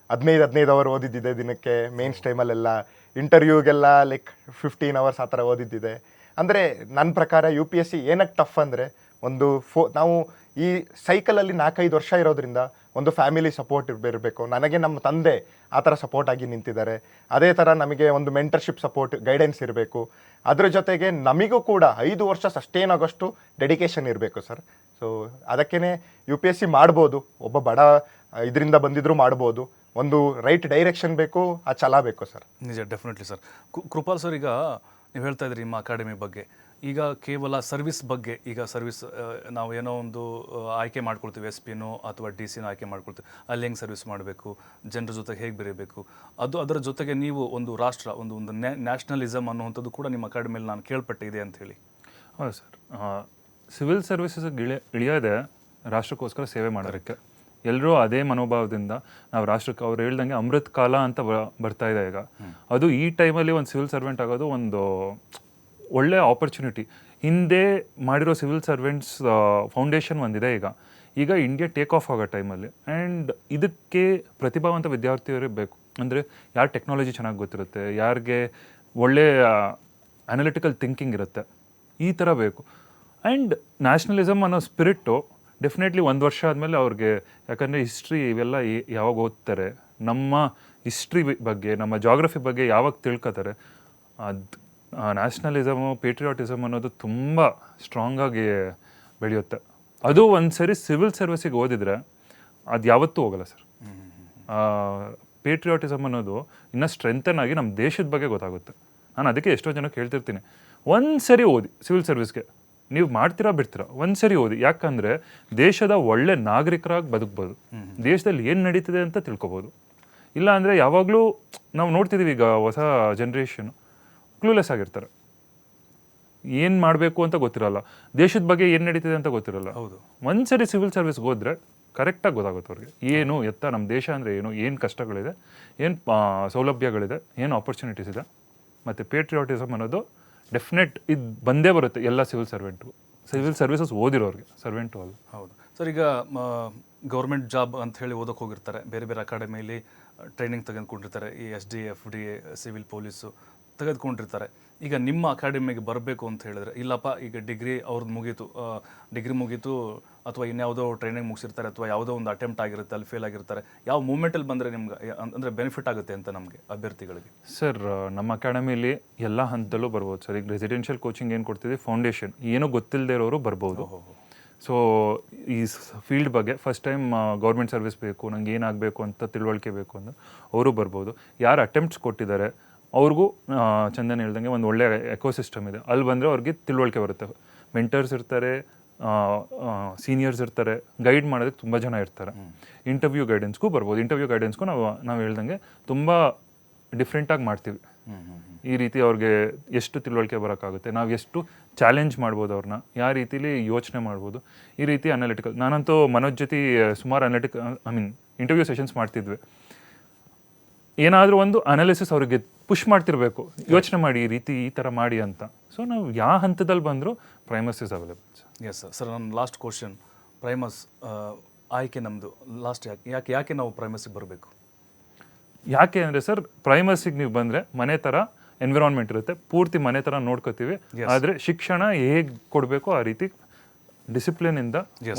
15 ಅವರ್ ಓದಿದ್ದಿದೆ ದಿನಕ್ಕೆ, ಮೇನ್ಸ್ ಟೈಮಲ್ಲೆಲ್ಲ ಇಂಟರ್ವ್ಯೂಗೆಲ್ಲ ಲೈಕ್ 15 ಅವರ್ಸ್ ಆ ಥರ ಓದಿದ್ದಿದೆ. ಅಂದರೆ ನನ್ನ ಪ್ರಕಾರ UPSC ಏನಕ್ಕೆ ಟಫ್ ಅಂದರೆ, ಒಂದು ನಾವು ಈ ಸೈಕಲಲ್ಲಿ 4-5 ವರ್ಷ ಇರೋದ್ರಿಂದ ಒಂದು ಫ್ಯಾಮಿಲಿ ಸಪೋರ್ಟ್ ಇರಬೇಕು. ನನಗೆ ನಮ್ಮ ತಂದೆ ಆ ಥರ ಸಪೋರ್ಟ್ ಆಗಿ ನಿಂತಿದ್ದಾರೆ, ಅದೇ ಥರ ನಮಗೆ ಒಂದು ಮೆಂಟರ್ಶಿಪ್ ಸಪೋರ್ಟ್ ಗೈಡೆನ್ಸ್ ಇರಬೇಕು. ಅದ್ರ ಜೊತೆಗೆ ನಮಗೂ ಕೂಡ 5 ವರ್ಷ ಸಸ್ಟೇನ್ ಆಗೋಷ್ಟು ಡೆಡಿಕೇಶನ್ ಇರಬೇಕು ಸರ್. ಸೊ ಅದಕ್ಕೇ UPSC ಮಾಡ್ಬೋದು, ಒಬ್ಬ ಬಡ ಇದರಿಂದ ಬಂದಿದ್ರೂ ಮಾಡ್ಬೋದು. ಒಂದು ರೈಟ್ ಡೈರೆಕ್ಷನ್ ಬೇಕು, ಆ ಛಲ ಬೇಕು ಸರ್. ನಿಜ, ಡೆಫಿನೆಟ್ಲಿ ಸರ್. ಕೃಪಾಲ್ ಸರ್, ಈಗ ನೀವು ಹೇಳ್ತಾ ಇದ್ರಿ ನಿಮ್ಮ ಅಕಾಡೆಮಿ ಬಗ್ಗೆ, ಈಗ ಕೇವಲ ಸರ್ವಿಸ್ ಬಗ್ಗೆ, ಈಗ ಸರ್ವಿಸ್ ನಾವು ಏನೋ ಒಂದು ಆಯ್ಕೆ ಮಾಡ್ಕೊಳ್ತೀವಿ, SPನೋ ಅಥವಾ DCನೋ ಆಯ್ಕೆ ಮಾಡ್ಕೊಳ್ತೀವಿ, ಅಲ್ಲಿ ಹೆಂಗೆ ಸರ್ವಿಸ್ ಮಾಡಬೇಕು, ಜನರ ಜೊತೆಗೆ ಹೇಗೆ ಬೆರೀಬೇಕು, ಅದರ ಜೊತೆಗೆ ನೀವು ಒಂದು ರಾಷ್ಟ್ರ, ಒಂದು ನ್ಯಾಷನಲಿಸಮ್ ಅನ್ನುವಂಥದ್ದು ಕೂಡ ನಿಮ್ಮ ಅಕಾಡೆಮಿಯಲ್ಲಿ ನಾನು ಕೇಳ್ಪಟ್ಟೆ ಇದೆ ಅಂತ ಹೇಳಿ. ಹೌದು ಸರ್. ಸಿವಿಲ್ ಸರ್ವಿಸಸ್ ಇಳಿಯೋದೆ ರಾಷ್ಟ್ರಕ್ಕೋಸ್ಕರ ಸೇವೆ ಮಾಡೋದಕ್ಕೆ. ಎಲ್ಲರೂ ಅದೇ ಮನೋಭಾವದಿಂದ ನಾವು ರಾಷ್ಟ್ರಕ್ಕೆ, ಅವ್ರು ಹೇಳ್ದಂಗೆ ಅಮೃತ್ ಕಾಲ ಅಂತ ಬರ್ತಾ ಇದೆ ಈಗ. ಅದು ಈ ಟೈಮಲ್ಲಿ ಒಂದು ಸಿವಿಲ್ ಸರ್ವೆಂಟ್ ಆಗೋದು ಒಂದು ಒಳ್ಳೆ ಆಪರ್ಚುನಿಟಿ. ಹಿಂದೆ ಮಾಡಿರೋ ಸಿವಿಲ್ ಸರ್ವೆಂಟ್ಸ್ ಫೌಂಡೇಶನ್ ಒಂದಿದೆ ಈಗ ಇಂಡಿಯಾ ಟೇಕ್ ಆಫ್ ಆಗೋ ಟೈಮಲ್ಲಿ. ಆ್ಯಂಡ್ ಇದಕ್ಕೆ ಪ್ರತಿಭಾವಂತ ವಿದ್ಯಾರ್ಥಿಯವರೇ ಬೇಕು. ಅಂದರೆ ಯಾರು ಟೆಕ್ನಾಲಜಿ ಚೆನ್ನಾಗಿ ಗೊತ್ತಿರುತ್ತೆ, ಯಾರಿಗೆ ಒಳ್ಳೆ ಅನಾಲಿಟಿಕಲ್ ಥಿಂಕಿಂಗ್ ಇರುತ್ತೆ, ಈ ಥರ ಬೇಕು. ಆ್ಯಂಡ್ ನ್ಯಾಷನಲಿಸಮ್ ಅನ್ನೋ ಸ್ಪಿರಿಟ್ಟು ಡೆಫಿನೆಟ್ಲಿ 1 ವರ್ಷ ಆದಮೇಲೆ ಅವ್ರಿಗೆ, ಯಾಕಂದರೆ ಹಿಸ್ಟ್ರಿ ಇವೆಲ್ಲ ಯಾವಾಗ ಓದ್ತಾರೆ, ನಮ್ಮ ಹಿಸ್ಟ್ರಿ ಬಗ್ಗೆ, ನಮ್ಮ ಜಾಗ್ರಫಿ ಬಗ್ಗೆ ಯಾವಾಗ ತಿಳ್ಕೊತಾರೆ, ಅದು ನ್ಯಾಷನಲಿಸಮು, ಪೇಟ್ರಿಯಾಟಿಸಮ್ ಅನ್ನೋದು ತುಂಬ ಸ್ಟ್ರಾಂಗಾಗಿ ಬೆಳೆಯುತ್ತೆ. ಅದು ಒಂದು ಸರಿ ಸಿವಿಲ್ ಸರ್ವಿಸಿಗೆ ಓದಿದರೆ ಅದು ಯಾವತ್ತೂ ಹೋಗಲ್ಲ ಸರ್. ಪೇಟ್ರಿಯಾಟಿಸಮ್ ಅನ್ನೋದು ಇನ್ನೂ ಸ್ಟ್ರೆಂಥನ್ ಆಗಿ ನಮ್ಮ ದೇಶದ ಬಗ್ಗೆ ಗೊತ್ತಾಗುತ್ತೆ. ನಾನು ಅದಕ್ಕೆ ಎಷ್ಟೋ ಜನಕ್ಕೆ ಹೇಳ್ತಿರ್ತೀನಿ, ಒಂದು ಸರಿ ಓದಿ ಸಿವಿಲ್ ಸರ್ವಿಸ್ಗೆ, ನೀವು ಮಾಡ್ತೀರಾ ಬಿಡ್ತೀರಾ, ಒಂದು ಸರಿ ಓದಿ. ಯಾಕಂದರೆ ದೇಶದ ಒಳ್ಳೆ ನಾಗರಿಕರಾಗಿ ಬದುಕ್ಬೋದು, ದೇಶದಲ್ಲಿ ಏನು ನಡೀತಿದೆ ಅಂತ ತಿಳ್ಕೊಬೋದು. ಇಲ್ಲ ಅಂದರೆ ಯಾವಾಗಲೂ ನಾವು ನೋಡ್ತಿದ್ದೀವಿ, ಈಗ ಹೊಸ ಜನ್ರೇಷನ್ ಕ್ಲೂಲೆಸ್ ಆಗಿರ್ತಾರೆ, ಏನು ಮಾಡಬೇಕು ಅಂತ ಗೊತ್ತಿರಲ್ಲ, ದೇಶದ ಬಗ್ಗೆ ಏನು ನಡೀತಿದೆ ಅಂತ ಗೊತ್ತಿರಲ್ಲ. ಹೌದು. ಒಂದು ಸರಿ ಸಿವಿಲ್ ಸರ್ವಿಸ್ಗೆ ಹೋದರೆ ಕರೆಕ್ಟಾಗಿ ಗೊತ್ತಾಗುತ್ತೆ ಅವ್ರಿಗೆ, ಏನು ಎತ್ತ ನಮ್ಮ ದೇಶ ಅಂದರೆ ಏನು ಕಷ್ಟಗಳಿದೆ, ಏನು ಸೌಲಭ್ಯಗಳಿದೆ, ಏನು ಆಪರ್ಚುನಿಟೀಸ್ ಇದೆ. ಮತ್ತು ಪೇಟ್ರಿಯಾಟಿಸಮ್ ಅನ್ನೋದು ಡೆಫಿನೆಟ್ ಇದು ಬಂದೇ ಬರುತ್ತೆ ಎಲ್ಲ ಸಿವಿಲ್ ಸರ್ವಿಸಸ್ ಓದಿರೋರಿಗೆ, ಸರ್ವೆಂಟು ಅಲ್ಲ. ಹೌದು ಸರ್. ಈಗ ಗೌರ್ಮೆಂಟ್ ಜಾಬ್ ಅಂತ ಹೇಳಿ ಓದೋಕೆ ಹೋಗಿರ್ತಾರೆ, ಬೇರೆ ಬೇರೆ ಅಕಾಡೆಮಿಯಲ್ಲಿ ಟ್ರೈನಿಂಗ್ ತೆಗೆದುಕೊಂಡಿರ್ತಾರೆ, ಈ SDA FDA ಸಿವಿಲ್ ಪೊಲೀಸು ತೆಗೆದುಕೊಂಡಿರ್ತಾರೆ. ಈಗ ನಿಮ್ಮ ಅಕಾಡೆಮಿಗೆ ಬರಬೇಕು ಅಂತ ಹೇಳಿದ್ರೆ, ಇಲ್ಲಪ್ಪ ಈಗ ಡಿಗ್ರಿ ಅವ್ರದ್ದು ಮುಗೀತು, ಡಿಗ್ರಿ ಮುಗೀತು, ಅಥವಾ ಇನ್ಯಾವುದೋ ಟ್ರೈನಿಂಗ್ ಮುಗಿಸಿರ್ತಾರೆ, ಅಥವಾ ಯಾವುದೋ ಒಂದು ಅಟೆಂಪ್ಟ್ ಆಗಿರುತ್ತೆ, ಅಲ್ಲಿ ಫೇಲ್ ಆಗಿರ್ತಾರೆ, ಯಾವ ಮೂಮೆಂಟಲ್ಲಿ ಬಂದರೆ ನಿಮ್ಗೆ ಅಂದರೆ ಬೆನಿಫಿಟ್ ಆಗುತ್ತೆ ಅಂತ ನಮಗೆ ಅಭ್ಯರ್ಥಿಗಳಿಗೆ? ಸರ್, ನಮ್ಮ ಅಕಾಡೆಮಿಲಿ ಎಲ್ಲ ಹಂತದಲ್ಲೂ ಬರ್ಬೋದು ಸರ್. ಈಗ ರೆಸಿಡೆನ್ಷಿಯಲ್ ಕೋಚಿಂಗ್ ಏನು ಕೊಡ್ತಿದ್ದೀವಿ, ಫೌಂಡೇಶನ್ ಏನೂ ಗೊತ್ತಿಲ್ಲದೆ ಇರೋರು ಬರ್ಬೋದು. ಸೊ ಈ ಫೀಲ್ಡ್ ಬಗ್ಗೆ ಫಸ್ಟ್ ಟೈಮ್ ಗೌರ್ಮೆಂಟ್ ಸರ್ವಿಸ್ ಬೇಕು, ನಂಗೆ ಏನಾಗಬೇಕು ಅಂತ ತಿಳುವಳಿಕೆ ಬೇಕು ಅಂದ್ರೆ ಅವರು ಬರ್ಬೋದು. ಯಾರು ಅಟೆಂಪ್ಟ್ಸ್ ಕೊಟ್ಟಿದ್ದಾರೆ ಅವ್ರಿಗೂ ಚಂದನ್ ಹೇಳ್ದಂಗೆ ಒಂದು ಒಳ್ಳೆಯ ಎಕೋಸಿಸ್ಟಮ್ ಇದೆ, ಅಲ್ಲಿ ಬಂದರೆ ಅವ್ರಿಗೆ ತಿಳುವಳಿಕೆ ಬರುತ್ತೆ. ಮೆಂಟರ್ಸ್ ಇರ್ತಾರೆ, ಸೀನಿಯರ್ಸ್ ಇರ್ತಾರೆ, ಗೈಡ್ ಮಾಡೋದಕ್ಕೆ ತುಂಬ ಜನ ಇರ್ತಾರೆ. ಇಂಟರ್ವ್ಯೂ ಗೈಡೆನ್ಸ್ಗೂ ಬರ್ಬೋದು. ಇಂಟರ್ವ್ಯೂ ಗೈಡೆನ್ಸ್ಗೂ ನಾವು ಹೇಳ್ದಂಗೆ ತುಂಬ ಡಿಫ್ರೆಂಟಾಗಿ ಮಾಡ್ತೀವಿ. ಈ ರೀತಿ ಅವ್ರಿಗೆ ಎಷ್ಟು ತಿಳುವಳಿಕೆ ಬರೋಕ್ಕಾಗುತ್ತೆ, ನಾವು ಎಷ್ಟು ಚಾಲೆಂಜ್ ಮಾಡ್ಬೋದು ಅವ್ರನ್ನ, ಯಾವ ರೀತಿಲಿ ಯೋಚನೆ ಮಾಡ್ಬೋದು, ಈ ರೀತಿ ಅನಾಲಿಟಿಕಲ್. ನಾನಂತೂ ಮನೋಜ್ ಜೊತೆ ಸುಮಾರು ಇಂಟರ್ವ್ಯೂ ಸೆಷನ್ಸ್ ಮಾಡ್ತಿದ್ವಿ. ಏನಾದರೂ ಒಂದು ಅನಾಲಿಸಿಸ್ ಅವ್ರಿಗೆ ಪುಷ್ ಮಾಡ್ತಿರ್ಬೇಕು, ಯೋಚನೆ ಮಾಡಿ ಈ ಥರ ಮಾಡಿ ಅಂತ. ಸೊ ನಾವು ಯಾವ ಹಂತದಲ್ಲಿ ಬಂದರೂ Primus is available. Yes sir. Sir, ನನ್ನ ಲಾಸ್ಟ್ ಕ್ವಶನ್, ಪ್ರೈಮಸ್ ಆಯ್ಕೆ ನಮ್ಮದು ಲಾಸ್ಟ್ ಯಾಕೆ ನಾವು ಪ್ರೈಮಸ್ಸಿಗೆ ಬರಬೇಕು? ಯಾಕೆ ಅಂದರೆ ಸರ್, ಪ್ರೈಮರ್ಸಿಗೆ ನೀವು ಬಂದರೆ ಮನೆ ಥರ ಎನ್ವಿರಾನ್ಮೆಂಟ್ ಇರುತ್ತೆ, ಪೂರ್ತಿ ಮನೆ ಥರ ನೋಡ್ಕೋತೀವಿ. ಆದರೆ ಶಿಕ್ಷಣ ಹೇಗೆ ಕೊಡಬೇಕು ಆ ರೀತಿ ಡಿಸಿಪ್ಲಿನಿಂದ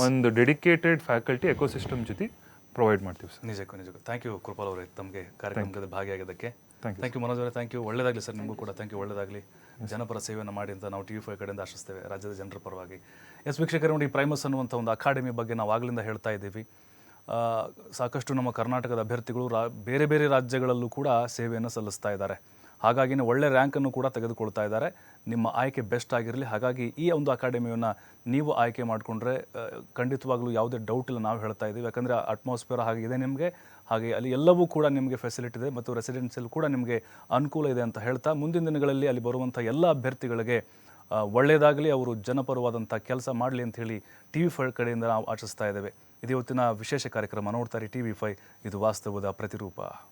ಒಂದು ಡೆಡಿಕೇಟೆಡ್ ಫ್ಯಾಕಲ್ಟಿ ಎಕೋಸಿಸ್ಟಮ್ ಜೊತೆ ಪ್ರೊವೈಡ್ ಮಾಡ್ತೀವಿ ಸರ್. ನಿಜಕ್ಕೂ ಥ್ಯಾಂಕ್ ಯು ಕೃಪಾಲ್ ಅವರೇ, ತಮಗೆ ಕಾರ್ಯಕ್ರಮದಲ್ಲಿ ಭಾಗಿಯಾಗೋದಕ್ಕೆ. ಥ್ಯಾಂಕ್ ಯು ಮನೋಜ್ ಅವರೇ, ಥ್ಯಾಂಕ್ ಯು. ಒಳ್ಳೆಯದಾಗಲಿ ಸರ್, ನಿಮಗೂ ಕೂಡ ಥ್ಯಾಂಕ್ ಯು. ಒಳ್ಳೆಯದಾಗಲಿ, ಜನಪರ ಸೇವೆಯನ್ನು ಮಾಡಿ ಅಂತ ನಾವು TV5 ಕಡೆಯಿಂದ ಆಶಿಸ್ತೇವೆ, ರಾಜ್ಯದ ಜನರ ಪರವಾಗಿ. ವೀಕ್ಷಕರೇ, ನೋಡಿ, ಪ್ರೈಮಸ್ ಅನ್ನುವಂಥ ಒಂದು ಅಕಾಡೆಮಿ ಬಗ್ಗೆ ನಾವು ಆಗಲಿಂದ ಹೇಳ್ತಾ ಇದ್ದೀವಿ. ಸಾಕಷ್ಟು ನಮ್ಮ ಕರ್ನಾಟಕದ ಅಭ್ಯರ್ಥಿಗಳು ಬೇರೆ ಬೇರೆ ರಾಜ್ಯಗಳಲ್ಲೂ ಕೂಡ ಸೇವೆಯನ್ನು ಸಲ್ಲಿಸ್ತಾ ಇದ್ದಾರೆ. ಹಾಗಾಗಿನೇ ಒಳ್ಳೆ ರ್ಯಾಂಕನ್ನು ಕೂಡ ತೆಗೆದುಕೊಳ್ತಾ ಇದ್ದಾರೆ. ನಿಮ್ಮ ಆಯ್ಕೆ ಬೆಸ್ಟ್ ಆಗಿರಲಿ. ಹಾಗಾಗಿ ಈ ಒಂದು ಅಕಾಡೆಮಿಯನ್ನು ನೀವು ಆಯ್ಕೆ ಮಾಡಿಕೊಂಡ್ರೆ ಖಂಡಿತವಾಗ್ಲೂ ಯಾವುದೇ ಡೌಟ್ ಇಲ್ಲ, ನಾವು ಹೇಳ್ತಾ ಇದ್ದೀವಿ. ಯಾಕಂದರೆ ಅಟ್ಮಾಸ್ಫಿಯರ್ ಹಾಗೆ ಇದೆ ನಿಮಗೆ, ಹಾಗೆ ಅಲ್ಲಿ ಎಲ್ಲವೂ ಕೂಡ ನಿಮಗೆ ಫೆಸಿಲಿಟಿ ಇದೆ ಮತ್ತು ರೆಸಿಡೆನ್ಸಿಯಲ್ ಕೂಡ ನಿಮಗೆ ಅನುಕೂಲ ಇದೆ ಅಂತ ಹೇಳ್ತಾ, ಮುಂದಿನ ದಿನಗಳಲ್ಲಿ ಅಲ್ಲಿ ಬರುವಂಥ ಎಲ್ಲ ಅಭ್ಯರ್ಥಿಗಳಿಗೆ ಒಳ್ಳೆಯದಾಗಲಿ, ಅವರು ಜನಪರವಾದಂಥ ಕೆಲಸ ಮಾಡಲಿ ಅಂತ ಹೇಳಿ TV5 ಕಡೆಯಿಂದ ನಾವು ಆಶಿಸ್ತಾ ಇದ್ದೇವೆ. ಇದು ಇವತ್ತಿನ ವಿಶೇಷ ಕಾರ್ಯಕ್ರಮ. ನೋಡ್ತಾರೆ TV5, ಇದು ವಾಸ್ತವದ ಪ್ರತಿರೂಪ.